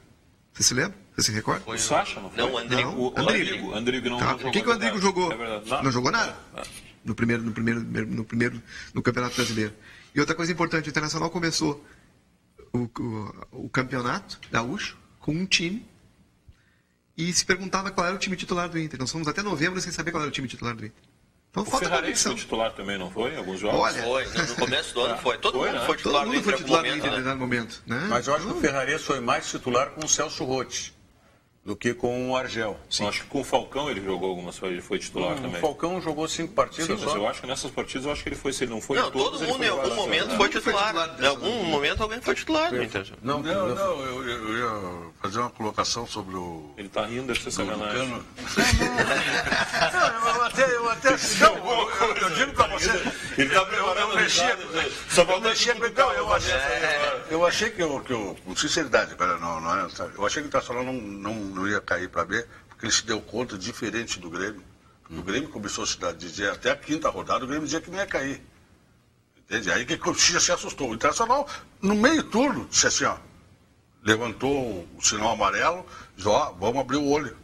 Você se lembra? Você se recorda? O Sacha, não foi? Não, o Andrigo. O Andrigo não jogou. O que o Andrigo jogou? É verdade. Não jogou nada. No Campeonato Brasileiro. E outra coisa importante, o Internacional começou o campeonato gaúcho com um time e se perguntava qual era o time titular do Inter. Nós fomos até novembro sem saber qual era o time titular do Inter. Então, o Ferrarense foi titular também, não foi? Em alguns jogos? Olha, foi, no começo do ano foi. Todo mundo foi titular do Inter em determinado momento. Né? Mas eu acho que o Ferrarense foi mais titular com o Celso Rotti do que com o Argel. Sim. Acho que com o Falcão ele jogou algumas vezes, ele foi titular também. O Falcão jogou 5 partidas. Sim, mas eu acho que nessas partidas eu acho que ele foi, se ele não foi não, todos, todo mundo em algum momento foi titular. Em algum momento alguém foi titular. Eu ia fazer uma colocação sobre o... Ele está rindo, deve ser sacanagem. Eu digo para você... Ele está preparando eu achei que com sinceridade, cara, não é, sabe? Eu achei que o Internacional não ia cair para B, porque ele se deu conta diferente do Grêmio. O Grêmio começou a dizer, até a 5ª rodada, o Grêmio dizia que não ia cair. Entende? Aí que o Coxinha se assustou. O Internacional, no meio turno, disse assim, ó, levantou o sinal amarelo, disse, ó, vamos abrir o olho.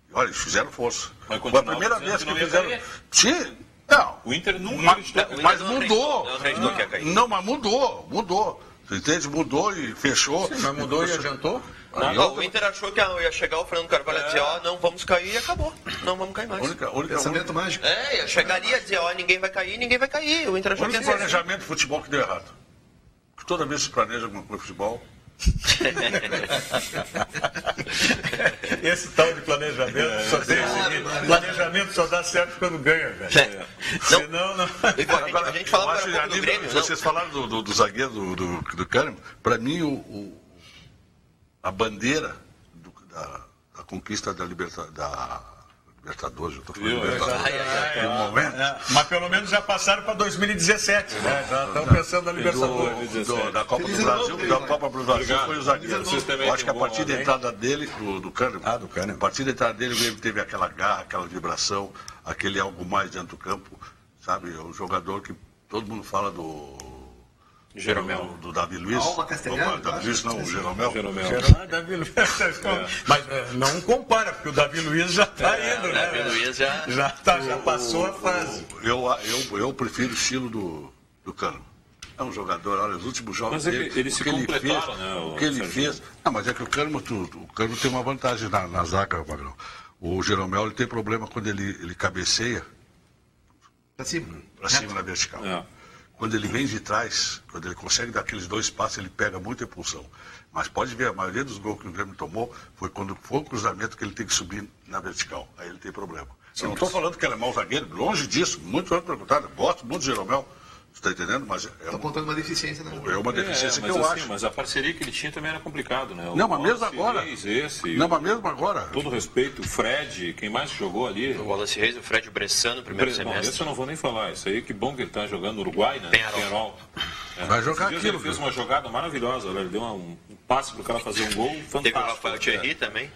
E olha, eles fizeram força. Foi a primeira vez que fizeram. Sim, não. O Inter nunca acreditou. Mas mudou. Não, mas mudou. Você entende? Mudou e fechou. Sim, mas mudou e adiantou? O Inter achou que ia chegar o Fernando Carvalho e dizer, não, vamos cair e acabou. Não vamos cair mais. Pensamento mágico. Chegaria a dizer, ninguém vai cair. O Inter achou que ia ser. O planejamento de futebol que deu errado. Porque toda vez que se planeja alguma coisa de futebol... Esse tal de planejamento só tem o seguinte, planejamento só dá certo quando ganha, velho. Senão, não. A gente falava um pouco do Grêmio. Vocês falaram do zagueiro do Kahneman. Para mim, a bandeira da conquista da Libertadores Libertadores, eu tô falando Libertadores. Mas pelo menos já passaram para 2017, né? Já estão pensando na Libertadores. Da Copa do Brasil, da Copa do Brasil foi o zagueiro. Eu acho que a partir da entrada dele, do Kahneman, do Kahneman. a partir da entrada dele, ele teve aquela garra, aquela vibração, aquele algo mais dentro do campo, sabe? É um jogador que todo mundo fala do Davi Luiz. Davi Luiz não, o Jeromel. Davi Luiz. Mas não compara, porque o Davi Luiz já está indo, né? Davi Luiz já passou a fase. Eu prefiro o estilo do Kahneman. É um jogador, olha, os últimos jogos dele, ele se completaram, né? O que ele fez. Não, mas é que o Kahneman tem uma vantagem na zaga, Magrão. O Jeromel ele tem problema quando ele cabeceia para cima na vertical. Quando ele vem de trás, quando ele consegue dar aqueles 2 passos, ele pega muita impulsão. Mas pode ver, a maioria dos gols que o Grêmio tomou foi quando foi o cruzamento que ele tem que subir na vertical. Aí ele tem problema. Eu não estou falando que ele é mau zagueiro, longe disso, muito antes perguntado. Gosto muito do Jeromel, você está entendendo? Mas está apontando uma deficiência, né? É uma deficiência que eu acho. Mas a parceria que ele tinha também era complicado, né? Não, mas mesmo agora. Mas mesmo agora. Todo respeito, o Fred, quem mais jogou ali? O Wallace Reis, o Fred Bressan no primeiro semestre. Esse eu não vou nem falar. Isso aí, que bom que ele está jogando no Uruguai, né? Penharol. Vai jogar aquilo. Ele fez uma jogada maravilhosa, ele deu um passe para o cara fazer um gol fantástico. Teve o Rafael Thierry também.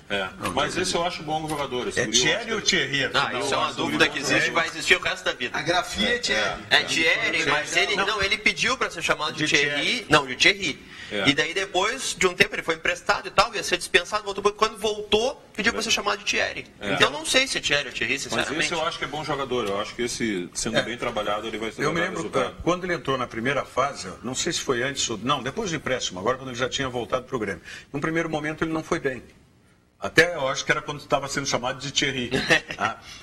Mas esse eu acho bom jogador. É Thierry ou Thierry? Isso é uma dúvida que existe e vai existir o resto da vida. A grafia é Thierry. É Thierry, mas ele pediu para ser chamado de Thierry. Não, de Thierry. E daí depois de um tempo ele foi emprestado e tal, ia ser dispensado, voltou. Quando voltou, pediu para ser chamado de Thierry. Então não sei se é Thierry ou Thierry, sinceramente. Mas esse eu acho que é bom jogador. Eu acho que esse, sendo bem trabalhado, ele vai ser. Eu me lembro, quando ele entrou na primeira fase, não sei se foi antes ou... Não, depois do empréstimo, agora quando ele já tinha voltado para o Grêmio. Num primeiro momento ele não foi bem. Até eu acho que era quando estava sendo chamado de Thierry.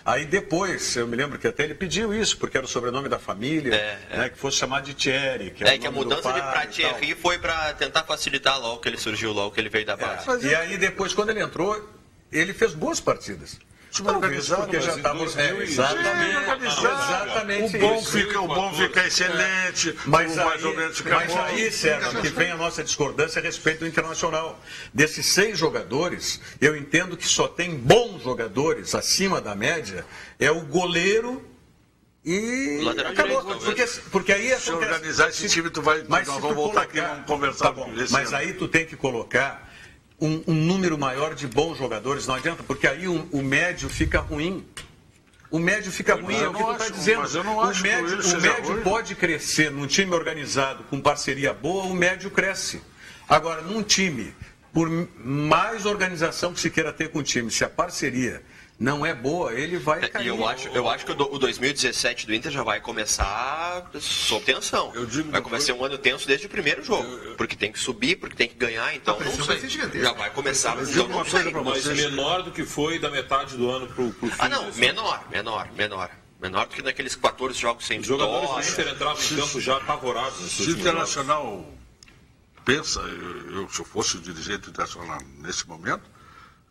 Aí depois, eu me lembro que até ele pediu isso, porque era o sobrenome da família, né, que fosse chamado de Thierry. Que a mudança de para Thierry foi para tentar facilitar logo que ele surgiu, logo que ele veio da base. E aí depois, quando ele entrou, ele fez boas partidas. Talvez porque já estava exatamente. O bom fica excelente, mas mais ou menos fica bom. Aí, Sérgio, que vem a nossa discordância a respeito do Internacional. Desses 6 jogadores, eu entendo que só tem bons jogadores acima da média, é o goleiro e acabou. Porque aí se organizar esse time, nós vamos voltar aqui e vamos conversar com ele. Mas aí tu tem que colocar um número maior de bons jogadores, não adianta, porque aí o médio fica ruim. O médio fica ruim, é o que tu está dizendo. Mas eu não acho que o médio pode crescer num time organizado com parceria boa, o médio cresce. Agora, num time, por mais organização que se queira ter com o time, se a parceria não é boa, ele vai cair. E eu acho que o 2017 do Inter já vai começar sob tensão. Vai começar um ano tenso desde o primeiro jogo. Porque tem que subir, porque tem que ganhar, então não sei. Já vai começar, mas então não sei. Mas menor do que foi da metade do ano para o fim. Menor do que naqueles 14 jogos sem vitória. Os jogadores do Inter entravam em campo já apavorados. Se o Internacional pensa, se eu fosse o dirigente do Internacional nesse momento,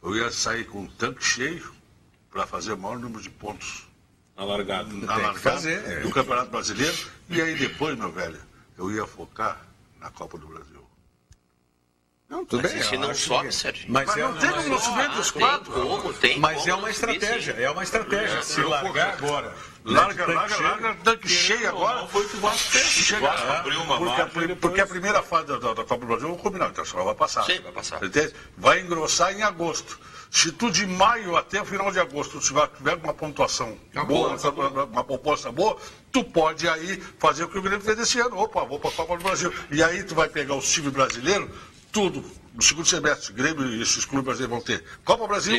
eu ia sair com um tanque cheio para fazer o maior número de pontos na largada do Campeonato Brasileiro. E aí depois, meu velho, eu ia focar na Copa do Brasil. Não, tudo bem. Se não sobe, Sérgio. Mas não tem um movimento dos 4. Mas é uma estratégia. Se largar agora. Larga, tanque cheio agora. Não foi o que o Vasco fez. Abriu uma margem. Porque a primeira fase da Copa do Brasil, vamos combinar, então só vai passar. Sim, vai passar. Vai engrossar em agosto. Se tu de maio até o final de agosto tiver uma pontuação boa, uma proposta boa, tu pode aí fazer o que o Grêmio fez esse ano. Opa, vou para a Copa do Brasil. E aí tu vai pegar o time brasileiro, tudo, no segundo semestre, Grêmio e esses clubes brasileiros vão ter Copa Brasil,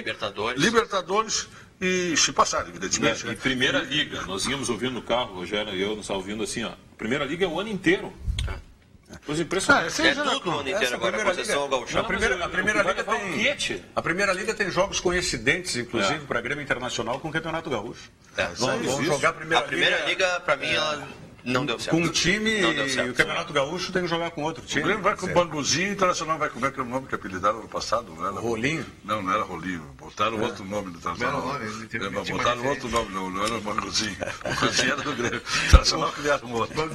Libertadores e se passar, evidentemente. E Primeira Liga, nós íamos ouvindo no carro, o Rogério e eu nos ouvindo assim, ó, Primeira Liga é o ano inteiro. Coisa impressionante. Tudo o ano inteiro agora, a concessão gauchão. A Primeira Liga tem jogos coincidentes, inclusive, para a Grêmio Internacional com o Campeonato Gaúcho. Vamos jogar a Primeira Liga. A Primeira Liga, para mim, ela Não deu certo. Com um time Não deu certo. e o Campeonato Gaúcho tem que jogar com outro time. O Grêmio vai com o Banguzinho e o Internacional vai com o nome que apelidaram no passado, não era? Rolinho? Não era Rolinho. Botaram outro nome do Internacional. Botaram outro nome, não era o Banguzinho. O Banguzinho era do Grêmio. O Internacional criaram um outro.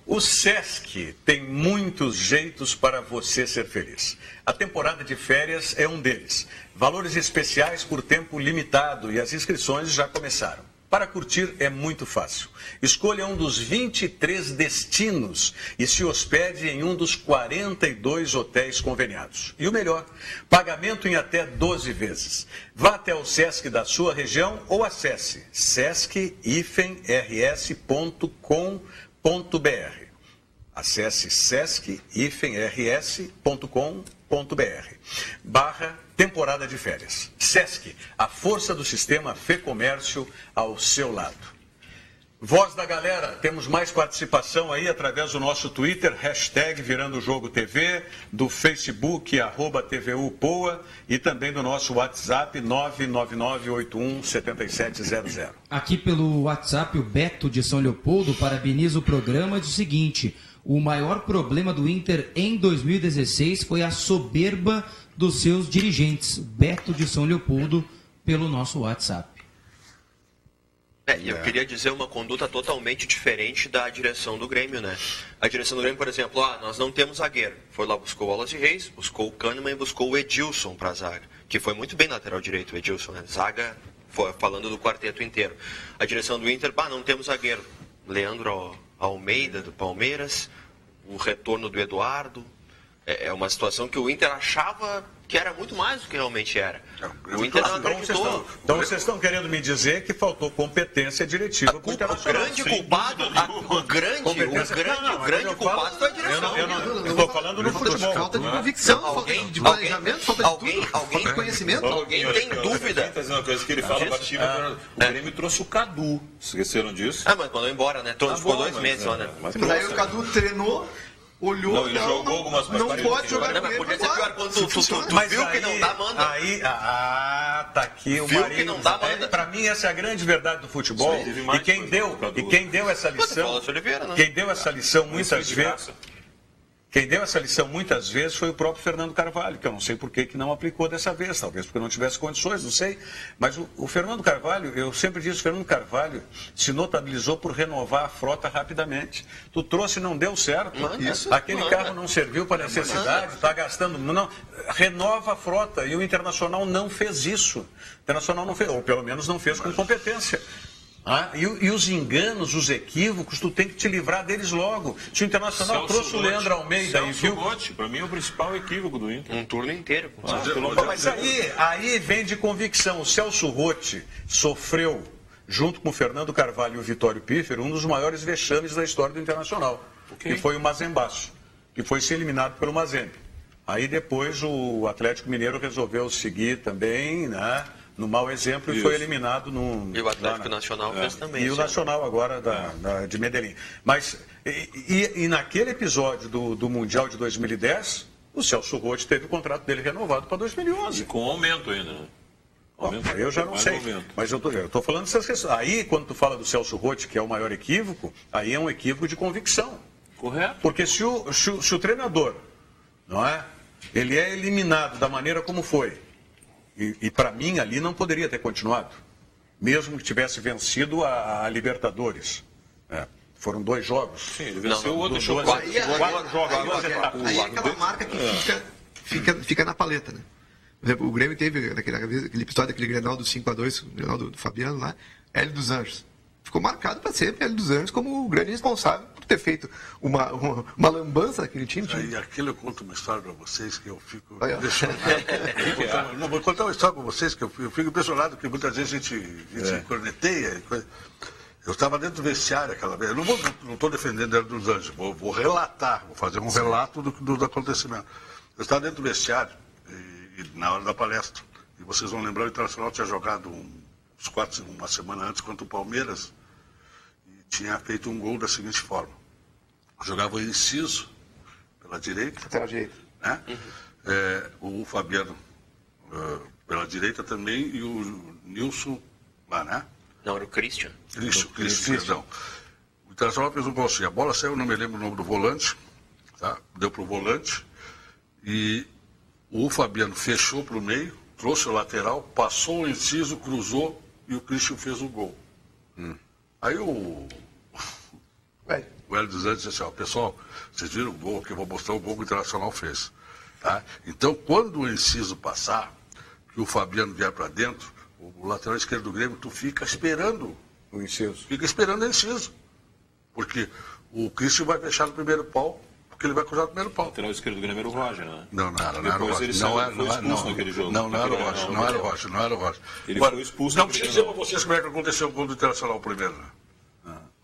O Sesc tem muitos jeitos para você ser feliz. A temporada de férias é um deles. Valores especiais por tempo limitado e as inscrições já começaram. Para curtir é muito fácil. Escolha um dos 23 destinos e se hospede em um dos 42 hotéis conveniados. E o melhor, pagamento em até 12 vezes. Vá até o Sesc da sua região ou acesse sesc-rs.com.br. Acesse sesc-rs.com.br/temporada de férias. Sesc, a força do sistema Fê Comércio ao seu lado. Voz da galera, temos mais participação aí através do nosso Twitter, #VirandoJogoTV, do Facebook, @TVUPoa e também do nosso WhatsApp, 999817700. Aqui pelo WhatsApp, o Beto de São Leopoldo parabeniza o programa e diz o seguinte: o maior problema do Inter em 2016 foi a soberba dos seus dirigentes. Beto de São Leopoldo pelo nosso WhatsApp. Eu queria dizer uma conduta totalmente diferente da direção do Grêmio, né? A direção do Grêmio, por exemplo, nós não temos zagueiro. Foi lá, buscou o Wallace Reis, buscou o Kahneman e buscou o Edilson para a zaga, que foi muito bem lateral direito, o Edilson, né? Zaga, falando do quarteto inteiro. A direção do Inter, não temos zagueiro. Leandro Almeida, do Palmeiras, o retorno do Eduardo. É uma situação que o Inter achava que era muito mais do que realmente era. O Inter não acreditou. Então vocês estão querendo me dizer que faltou competência diretiva para o Internacional. O grande culpado foi a direção. Eu estou falando no futebol. Falta de convicção, falta de planejamento, falta de tudo, falta de conhecimento. Alguém tem dúvida? Está dizendo uma coisa que ele fala bativa. O Grêmio trouxe o Cadu. Esqueceram disso? Mas mandou embora, né? Ficou 2 meses só, né? Mas aí o Cadu treinou, olhou, não, ele jogou algumas não pode jogar com ele. Podia ser pior quando tu viu que não dá, manda. Tá aqui o viu Marinho. Que não dá, manda. Para mim essa é a grande verdade do futebol. E quem deu essa lição, quem deu essa lição muitas vezes, quem deu essa lição muitas vezes foi o próprio Fernando Carvalho, que eu não sei por que não aplicou dessa vez, talvez porque não tivesse condições, não sei. Mas o Fernando Carvalho, eu sempre disse, o Fernando Carvalho se notabilizou por renovar a frota rapidamente. Tu trouxe e não deu certo. Aquele carro não serviu para necessidade, está gastando. Não, renova a frota. E o Internacional não fez isso. O Internacional não fez, ou pelo menos não fez com competência. E os enganos, os equívocos, tu tem que te livrar deles logo. Se o Internacional trouxe o Leandro Almeida e viu... Para mim é o principal equívoco do Inter. Um turno inteiro. Mas aí vem de convicção. O Celso Rotti sofreu, junto com o Fernando Carvalho e o Vitório Pífero, um dos maiores vexames da história do Internacional. Que foi o Mazembaço, que foi ser eliminado pelo Mazembe. Aí depois o Atlético Mineiro resolveu seguir também, né? No mau exemplo, e foi eliminado no... E o Atlético Nacional fez também. E o Nacional agora de Medellín. Mas, e naquele episódio do Mundial de 2010, o Celso Rotti teve o contrato dele renovado para 2011. E com aumento ainda, né? Eu já não sei, mas eu estou falando dessas questões. Aí, quando tu fala do Celso Rotti, que é o maior equívoco, aí é um equívoco de convicção. Correto. Porque se o treinador, não é? Ele é eliminado da maneira como foi, e para mim, ali não poderia ter continuado, mesmo que tivesse vencido a Libertadores. Foram 2 jogos. Sim, ele venceu o outro, deixou 4 jogos. Aí é aquela marca que fica na paleta, né? Por exemplo, o Grêmio teve aquele episódio daquele Grenal do 5-2, o Grenal do Fabiano lá, Hélio dos Anjos. Ficou marcado para sempre Hélio dos Anjos como o grande responsável por ter feito uma lambança naquele time. E aquilo eu conto uma história para vocês que eu fico impressionado. Vou contar uma história para vocês que eu fico impressionado, porque muitas vezes a gente corneteia. Eu estava dentro do vestiário aquela vez. Eu não estou defendendo Hélio dos Anjos, vou relatar, vou fazer um relato do acontecimento. Eu estava dentro do vestiário e na hora da palestra, e vocês vão lembrar, o Internacional tinha jogado uma semana antes contra o Palmeiras, tinha feito um gol da seguinte forma. Jogava o Inciso pela direita. Né? O Fabiano pela direita também e o Nilson lá, né? Não, era o Christian. Christian, perdão. Internacional fez um gol assim, a bola saiu, não me lembro o nome do volante, tá? Deu pro volante, e o Fabiano fechou pro meio, trouxe o lateral, passou o inciso, cruzou, e o Christian fez o gol. Aí o Hélio dos Anjos disse assim, ó, pessoal, vocês viram o gol, que eu vou mostrar o gol que o Internacional fez. Tá? Então, quando o inciso passar, que o Fabiano vier para dentro, o lateral esquerdo do Grêmio, tu fica esperando O inciso. Fica esperando o inciso. Porque o Christian vai fechar no primeiro pau, porque ele vai cruzar no primeiro O pau. lateral esquerdo do Grêmio era o Roger, né? Não era o Depois ele Roger. saiu, foi expulso naquele jogo. Não era o Roger, não era o Roger, não era o Roger. Ele Agora, foi expulso não naquele precisa dizer jogo. para vocês como é que aconteceu o gol do Internacional primeiro, né?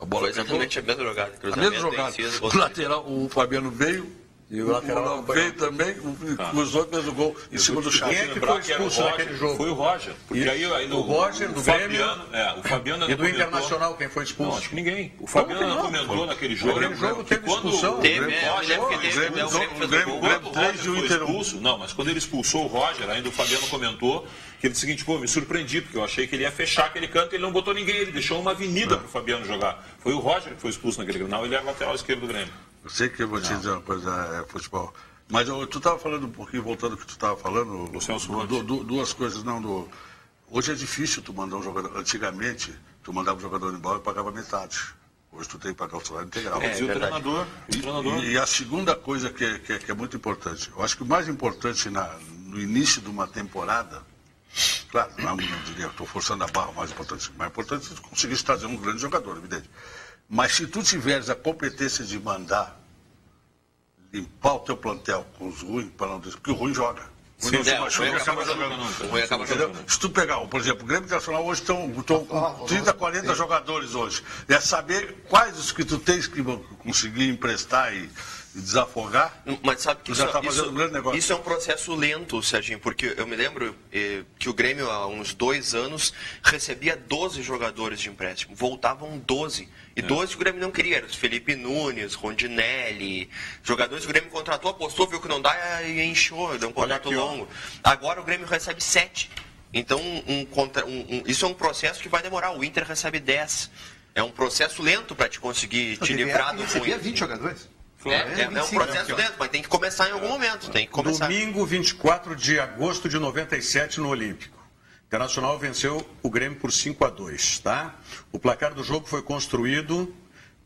A bola Foi exatamente a mesma jogada. a cruzamento, mesma jogada. inciso, O lateral, o Fabiano veio, E o lateral veio também, cruzou e fez o gol em cima do Quem é Chaves. que foi expulso naquele jogo? Foi o Roger. Porque aí ainda o Roger, do Grêmio, o Fabiano E do Internacional, quem foi Não, expulso? acho que ninguém. O Fabiano comentou naquele jogo. Naquele jogo teve expulsão. Teve, Quando eu me lembro que teve, o Grêmio fez o gol. o Roger foi expulso, não, mas quando ele expulsou o Roger, ainda o Fabiano comentou que ele disse o seguinte, pô, me surpreendi, porque eu achei que ele ia fechar aquele canto e ele não botou ninguém, ele deixou uma avenida para o Fabiano jogar. Foi o Roger que foi expulso naquele Grêmio, não, ele era lateral esquerdo do Grêmio. Eu sei que eu vou te dizer uma coisa, é futebol. Mas tu estava falando um pouquinho, voltando ao que tu estava falando, Do Celso Rotti. duas coisas, não. Hoje é difícil tu mandar um jogador. Antigamente, tu mandava um jogador embora e pagava metade. Hoje tu tem que pagar o salário integral. E o treinador? E a segunda coisa que é muito importante, eu acho que o mais importante no início de uma temporada, claro, não diria, estou forçando a barra, o mais importante é tu conseguir trazer um grande jogador, evidente. Mas se tu tiveres a competência de mandar limpar o teu plantel com os ruins, para não dizer, porque o ruim joga. O ruim não se machuca, o acaba ruim jogando. O ruim acaba Entendeu? jogando. Se tu pegar, por exemplo, o Grêmio Internacional hoje estão com 30, 40 jogadores hoje. É saber quais os que tu tens que conseguir emprestar e desafogar. Mas sabe que Já tá fazendo um grande negócio. isso é um processo lento, Serginho, porque eu me lembro que o Grêmio, há uns 2 anos, recebia 12 jogadores de empréstimo. Voltavam 12. E 12 que o Grêmio não queria. Eram os Felipe Nunes, Rondinelli, jogadores que o Grêmio contratou, apostou, viu que não dá e encheu, deu um contrato longo. Agora o Grêmio recebe 7. Então, isso é um processo que vai demorar. O Inter recebe 10. É um processo lento para te conseguir te livrar do ruim. Recebia 20 jogadores. É um processo lento, mas tem que começar em algum momento. Tem que começar. Domingo, 24 de agosto de 97, no Olímpico. O Internacional venceu o Grêmio por 5-2, tá? O placar do jogo foi construído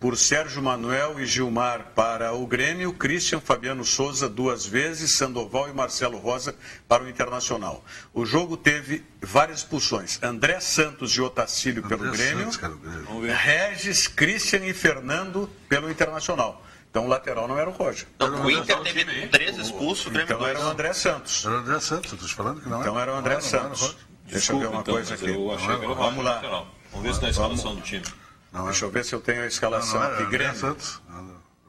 por Sérgio Manuel e Gilmar para o Grêmio, Christian, Fabiano Souza 2 vezes, Sandoval e Marcelo Rosa para o Internacional. O jogo teve várias expulsões. André Santos e Otacílio pelo Grêmio, Regis, Christian e Fernando pelo Internacional. Então o lateral não era o Roger. Não, o Inter teve 13 expulsos, o Grêmio Então era o André Santos. Era o André Santos, estou te falando que não Então era o André Santos. Deixa eu ver uma coisa aqui. Eu achei que era o Roger. Vamos lá. lateral. Vamos ver se na escalação do time. Deixa eu ver se eu tenho a escalação aqui. André Grêmio. Santos.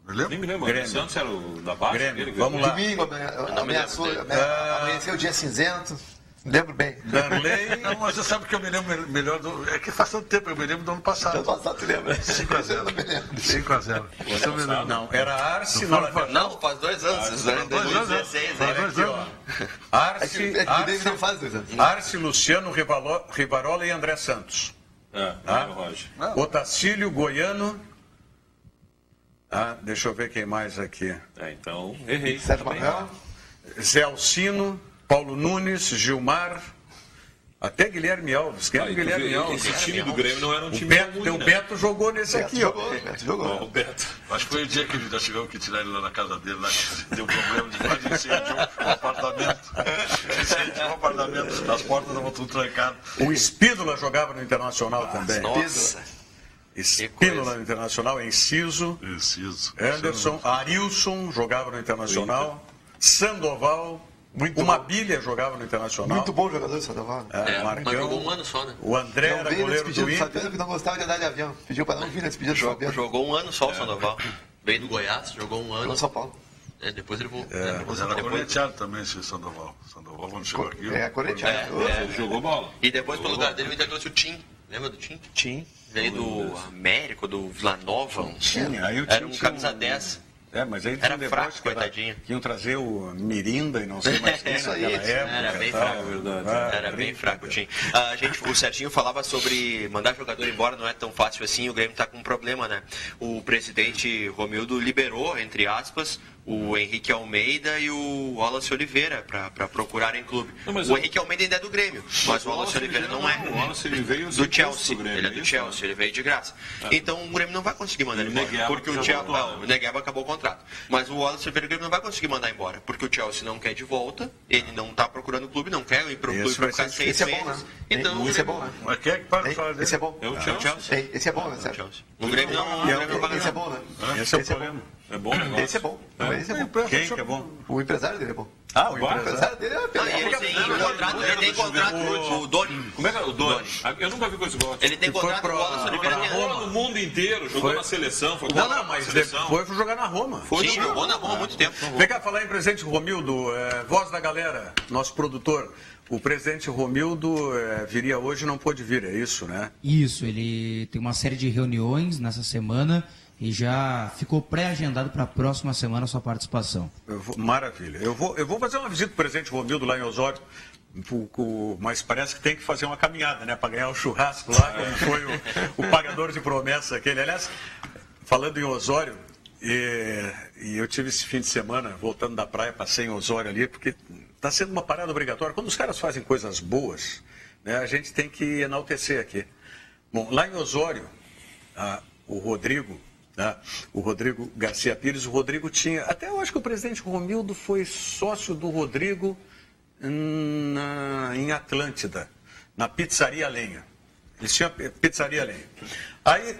Nem me lembro, o Grêmio. Santos era o da base? Grêmio. Vamos lá. Domingo, amanheceu o dia cinzento. Lembro bem. Danley. Não, mas você sabe que eu me lembro melhor É que faz tanto tempo, eu me lembro do ano passado. Ano passado, tu lembra? 5-0. 5-0. Você me lembra? Não, era Arce na lateral. Não, faz 2 anos. Isso era em 2016. Arce, É que o David não faz 2 anos. Arce, Luciano, Rivarola e André Santos. Não era o Roger. Otacílio, Goiano. Deixa eu ver quem mais aqui. Então, errei. Sérgio também. Manuel. Zé Alcino, Paulo Nunes, Gilmar, até Guilherme Alves. Quem é o Guilherme Alves? Esse time do Grêmio não era um O time Beto, ruim, o né? Beto jogou nesse aqui, ó. Jogou. O Beto. Acho que foi o dia que nós tivemos que tirar ele lá na casa dele, lá que deu problema de quase incêndio o apartamento. Incêndio o apartamento, as portas estavam tudo trancadas. O Espínola jogava no Internacional também. Nossa. Espínola no Internacional, Enciso. Inciso. Anderson, Arilson jogava no Internacional. Sandoval. O Mabilha jogava no Internacional. Muito bom jogador, Sandoval. Mas jogou um ano só, né? O André era goleiro do Inter. Fabiano que não gostava de andar de avião. Pediu para não vir na despedida do Fabiano. Jogou um ano só o Sandoval. Veio do Goiás, jogou um ano. Jogou São Paulo. Depois ele voltou. Mas era corneteado também esse Sandoval. Sandoval quando chegou aqui. Corintiano. Ele jogou bola. E depois, pelo lugar dele, o Inter trouxe o Tim. Lembra do Tim? Tim. Veio do América, do Vila Nova. Tinha, aí eu Era tinha um camisa 10. Mas aí Era tinha fraco, coitadinho. Que iam trazer o Mirinda e não sei mais quem naquela época. Era bem fraco. Era bem fraco o time. O Serginho falava sobre mandar jogador embora, não é tão fácil assim, o Grêmio está com um problema, né? O presidente Romildo liberou, entre aspas, o Henrique Almeida e o Wallace Oliveira para procurarem clube. O Henrique Almeida ainda é do Grêmio, mas o Wallace Oliveira não é. O Wallace ele veio do Chelsea. Ele é do Chelsea, ele veio de graça. Então o Grêmio não vai conseguir mandar ele embora. Porque o Negueba acabou o contrato. Mas o Wallace Oliveira o Grêmio não vai conseguir mandar embora. Porque o Chelsea não quer de volta, ele não está procurando o clube, não quer ir para o clube para ficar 6 meses. Esse é bom, né? Então, esse é bom, né? Mas quem é que paga o salário dele? Esse é bom. É o Chelsea. Esse é bom, né, Sérgio? o Grêmio não paga Esse é nada. bom, né? Esse é o problema. É bom o negócio. Esse é bom. Esse é bom. Quem que é bom? O empresário dele é bom. O O empresário. empresário dele é Ele tem contrato com o Doni. Como é que é o Doni? Eu nunca vi coisa igual. Ele tem contrato com o Wallace Oliveira. Jogou no mundo inteiro, jogou na seleção, foi Mas depois foi jogar na Roma. Sim, jogou na Roma há muito tempo. Vem cá falar em presidente Romildo, voz da galera, nosso produtor. O presidente Romildo viria hoje e não pôde vir, é isso, né? Isso, ele tem uma série de reuniões nessa semana e já ficou pré-agendado para a próxima semana a sua participação. Maravilha. Eu vou fazer uma visita do presidente Romildo lá em Osório, mas parece que tem que fazer uma caminhada, né? Para ganhar o churrasco lá, como foi o pagador de promessa aquele. Aliás, falando em Osório, e eu tive esse fim de semana, voltando da praia, passei em Osório ali, porque está sendo uma parada obrigatória. Quando os caras fazem coisas boas, né, a gente tem que enaltecer aqui. Bom, lá em Osório, o Rodrigo Garcia Pires, o Rodrigo tinha... Até eu acho que o presidente Romildo foi sócio do Rodrigo em Atlântida, na Pizzaria Lenha. Eles tinham Pizzaria Lenha. Aí,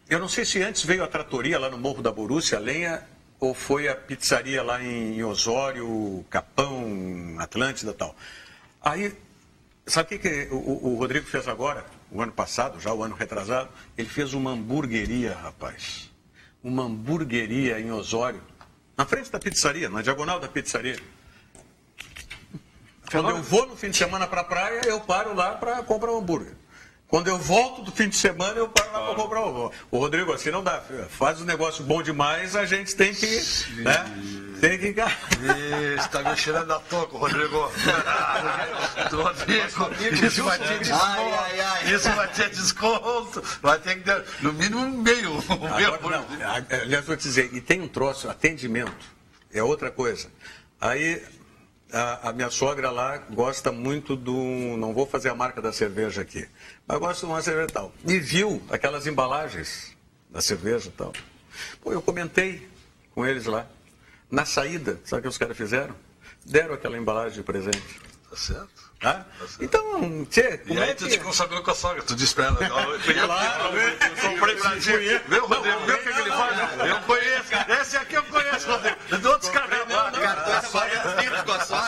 eu não sei se antes veio a tratoria lá no Morro da Borússia, Lenha, ou foi a pizzaria lá em Osório, Capão, Atlântida e tal. Aí, sabe o que o Rodrigo fez agora? O ano passado, já o ano retrasado, ele fez uma hamburgueria, rapaz. Uma hamburgueria em Osório, na frente da pizzaria, na diagonal da pizzaria. Quando eu vou no fim de semana para a praia, eu paro lá para comprar um hambúrguer. Quando eu volto do fim de semana, eu paro lá para comprar um hambúrguer. O Rodrigo, assim não dá. Faz um negócio bom demais, a gente tem que... né? Tem que... Você tá me cheirando à toa, Rodrigo. Rodrigo, isso vai ter desconto. Isso vai ter desconto. Vai ter que dar, no mínimo, meio. Aliás, vou te dizer, e tem um troço, atendimento, é outra coisa. Aí, a minha sogra lá gosta muito do... Não vou fazer a marca da cerveja aqui, mas gosta de uma cerveja e tal. E viu aquelas embalagens da cerveja e tal. Pô, eu comentei com eles lá. Na saída, sabe o que os caras fizeram? Deram aquela embalagem de presente. Tá certo. Ah? Então, tchê, e aí tu ficou sabendo com a sogra, tu disse pra ela, claro, eu comprei pra ti. Viu, Rodrigo? Viu o que ele faz? Eu conheço, esse aqui eu conheço, Rodrigo. De outros caras. A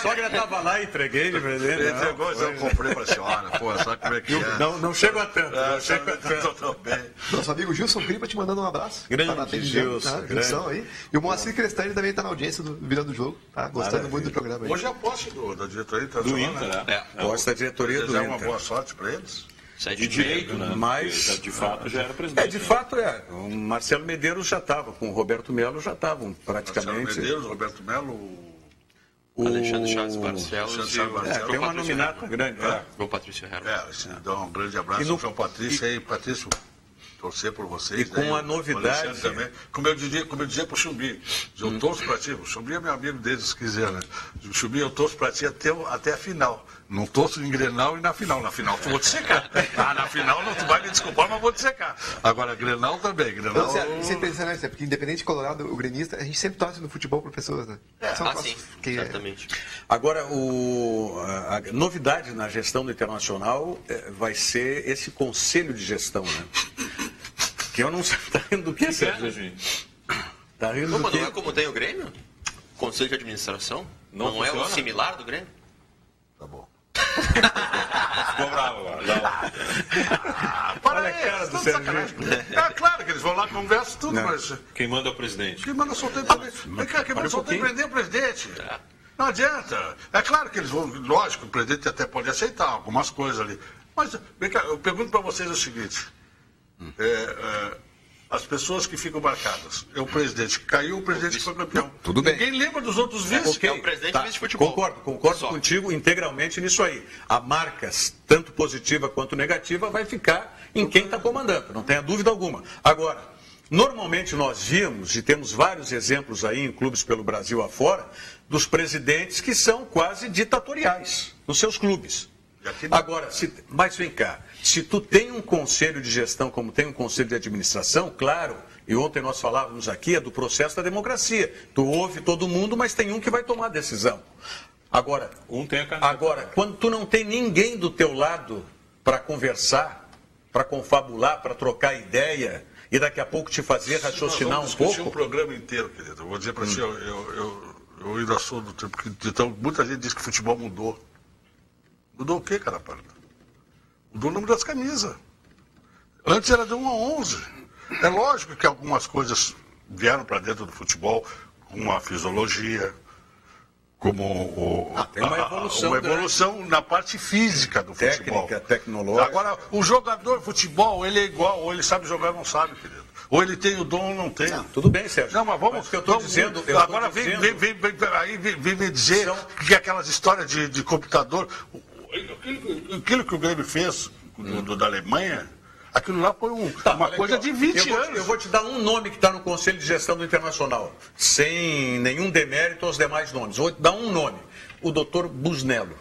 sogra estava lá e entreguei de presente. Entregou, eu comprei pra senhora, pô, sabe como é que é? Não chego a tanto, não chego a tanto. Nosso amigo Gilson Cripa te mandando um abraço. Grande Gilson. Aí. E o Moacir Crestani também está na audiência do Virando o Jogo, tá? Gostando muito do programa aí. Hoje é a posse da diretoria do Inter, né? Posta da diretoria do Inter. Uma boa sorte para eles. De direito, né? Mas, de fato, já era presidente. De fato, O Marcelo Medeiros já estava, com o Roberto Melo já estavam praticamente. Marcelo Medeiros, Roberto Melo, Alexandre Chaves Barcelos tem uma nominata grande. O Patrício Herro. Dá um grande abraço ao João Patrício aí, Patrício. Torcer por vocês. E com a novidade. Também. Como eu dizia pro Chumbi, eu torço para ti. O Chumbi é meu amigo desde se quiser, né? O Chumbi, eu torço para ti até a final. Não torço em Grenal e na final. Na final tu vou te secar. Na final não tu vai me desculpar, mas vou te secar. Agora, Grenal também. Grenal... Então, isso é impressionante, porque independente de Colorado, o gremista, a gente sempre torce no futebol por pessoas, né? Sim, certamente. Agora, a novidade na gestão do Internacional vai ser esse conselho de gestão, né? Que eu não sei. Tá rindo do que, Sérgio? Tá rindo do quê? Não é como tem o Grêmio? Conselho de administração? Não é o similar do Grêmio? Tá bom. Ficou bravo agora. Para a cara do Sérgio. É claro que eles vão lá, conversam tudo, não. Mas... Quem manda é o presidente. Quem manda soltar o presidente. Quem manda soltar é prender o presidente. Não adianta. É claro que eles vão, lógico, o presidente até pode aceitar algumas coisas ali. Mas, vem cá, eu pergunto para vocês o seguinte. as pessoas que ficam marcadas. É o presidente que caiu, o presidente que foi campeão. Tudo bem. Ninguém lembra dos outros vices. É o presidente e vice-futebol. Concordo contigo integralmente nisso aí. A marca, tanto positiva quanto negativa, vai ficar em quem está comandando, não tenha dúvida alguma. Agora, normalmente nós víamos, e temos vários exemplos aí em clubes pelo Brasil afora, dos presidentes que são quase ditatoriais nos seus clubes. Agora, mas vem cá, se tu tem um conselho de gestão como tem um conselho de administração, claro, e ontem nós falávamos aqui, é do processo da democracia. Tu ouve todo mundo, mas tem um que vai tomar a decisão. Agora, quando tu não tem ninguém do teu lado para conversar, para confabular, para trocar ideia, e daqui a pouco te fazer raciocinar um pouco... um programa inteiro, querido. Eu vou dizer para ti, eu ainda sou do tempo que... Então, muita gente diz que o futebol mudou. Mudou o quê, cara? Mudou o número das camisas. Antes era de 1 a 11. É lógico que algumas coisas vieram para dentro do futebol, com uma fisiologia, como tem uma evolução, uma evolução na parte física do futebol. Técnica, tecnológica. Agora, o jogador de futebol, ele é igual, ou ele sabe jogar ou não sabe, querido. Ou ele tem o dom ou não tem. Não, tudo bem, Sérgio. Não, mas vamos... que eu estou dizendo... Agora vem me dizer que aquelas histórias de computador... Aquilo que o Grêmio fez da Alemanha, aquilo lá foi uma coisa de 20 anos. Eu vou te dar um nome que está no Conselho de Gestão do Internacional, sem nenhum demérito aos demais nomes. Vou te dar um nome, o Dr. Busnello.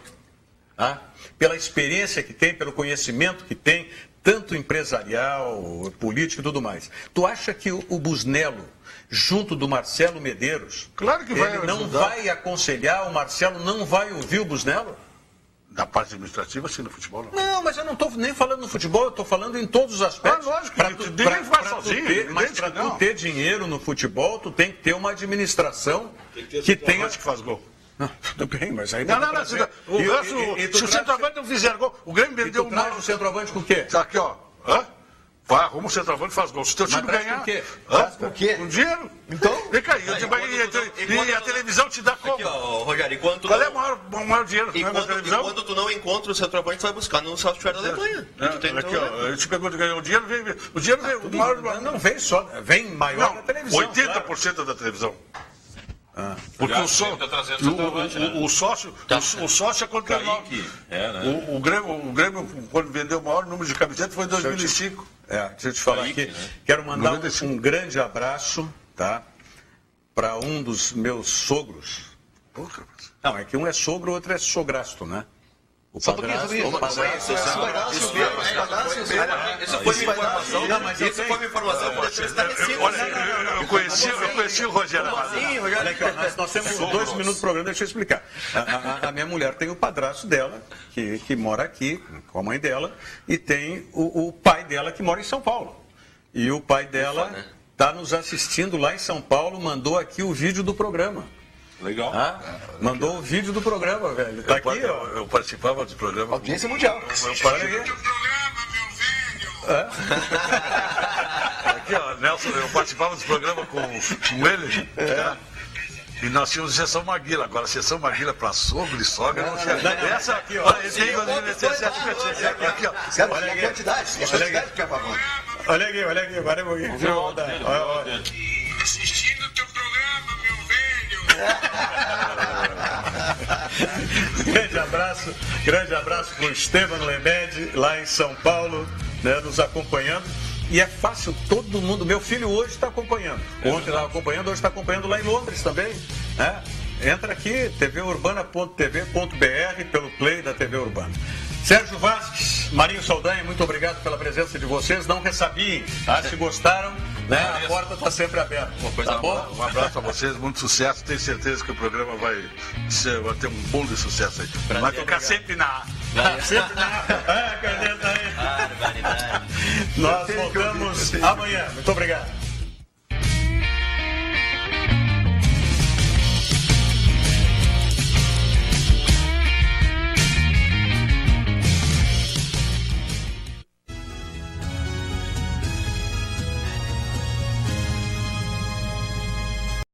Pela experiência que tem, pelo conhecimento que tem, tanto empresarial, político e tudo mais. Tu acha que o Busnello, junto do Marcelo Medeiros, claro que ele não vai aconselhar, o Marcelo não vai ouvir o Busnello? Da parte administrativa, sim, no futebol não. Não, mas eu não estou nem falando no futebol, eu estou falando em todos os aspectos. Lógico, mas para tu ter dinheiro no futebol, tu tem que ter uma administração que tenha... que faz gol. Não, tudo bem, mas aí... Não, se o centroavante não fizer gol, o Grêmio vendeu o traz o centroavante com o quê? Tá aqui, ó. Vai, arruma o centroavante e faz gol. Se o teu time ganhar... Com o quê? Com quê? Com dinheiro. Então? Vem cá, e a televisão te dá como? Aqui, ó, Rogério, enquanto... Qual é o maior dinheiro na televisão? Enquanto tu não encontra o centroavante, tu vai buscar no software da Alemanha. Aqui, ó, a gente pegou o dinheiro, o dinheiro vem... O maior, não vem só, vem maior da televisão. 80% da televisão. Porque o sócio é contra nós. O Grêmio, quando vendeu o maior número de camisetas, foi em 2005. Deixa eu te falar aqui. Né? Quero mandar um grande abraço, tá? Para um dos meus sogros. Não, é que um é sogro, o outro é sograsto, né? O padrasto. Isso foi uma informação. Não, mas isso foi uma informação que deixou estarrecido. Olha, eu conheci o Rogério. Olha aqui, nós temos 2 minutos de programa, deixa eu explicar. A minha mulher tem o padrasto dela, que mora aqui, com a mãe dela, e tem o pai dela, que mora em São Paulo. E o pai dela está nos assistindo lá em São Paulo, mandou aqui o vídeo do programa. Legal. Mandou o vídeo do programa, velho. Tá aqui, ó. Eu participava do programa. Audiência mundial. Aqui, ó, Nelson, eu participava do programa com ele. E nós tínhamos sessão Maguila. Agora, sessão Maguila para sogro e sogra não tinha. Essa aqui, ó. Aqui, ó. Olha a quantidade. Olha aqui, agora eu vou rodar. Olha. Assistindo o teu programa, meu velho. Grande abraço para o Esteban Lemed, lá em São Paulo, né, nos acompanhando. E é fácil, todo mundo. Meu filho hoje está acompanhando. Ontem estava acompanhando, hoje está acompanhando lá em Londres também. Né? Entra aqui, tvurbana.tv.br, pelo play da TV Urbana. Sérgio Vasques, Marinho Saldanha, muito obrigado pela presença de vocês. Não ressabiem, se gostaram, né? A porta está sempre aberta. Tá bom? Um abraço a vocês, muito sucesso. Tenho certeza que o programa vai ter um bom de sucesso aí. Vai tocar sempre na... Sempre na... Caneta aí. Nós voltamos amanhã. Muito obrigado.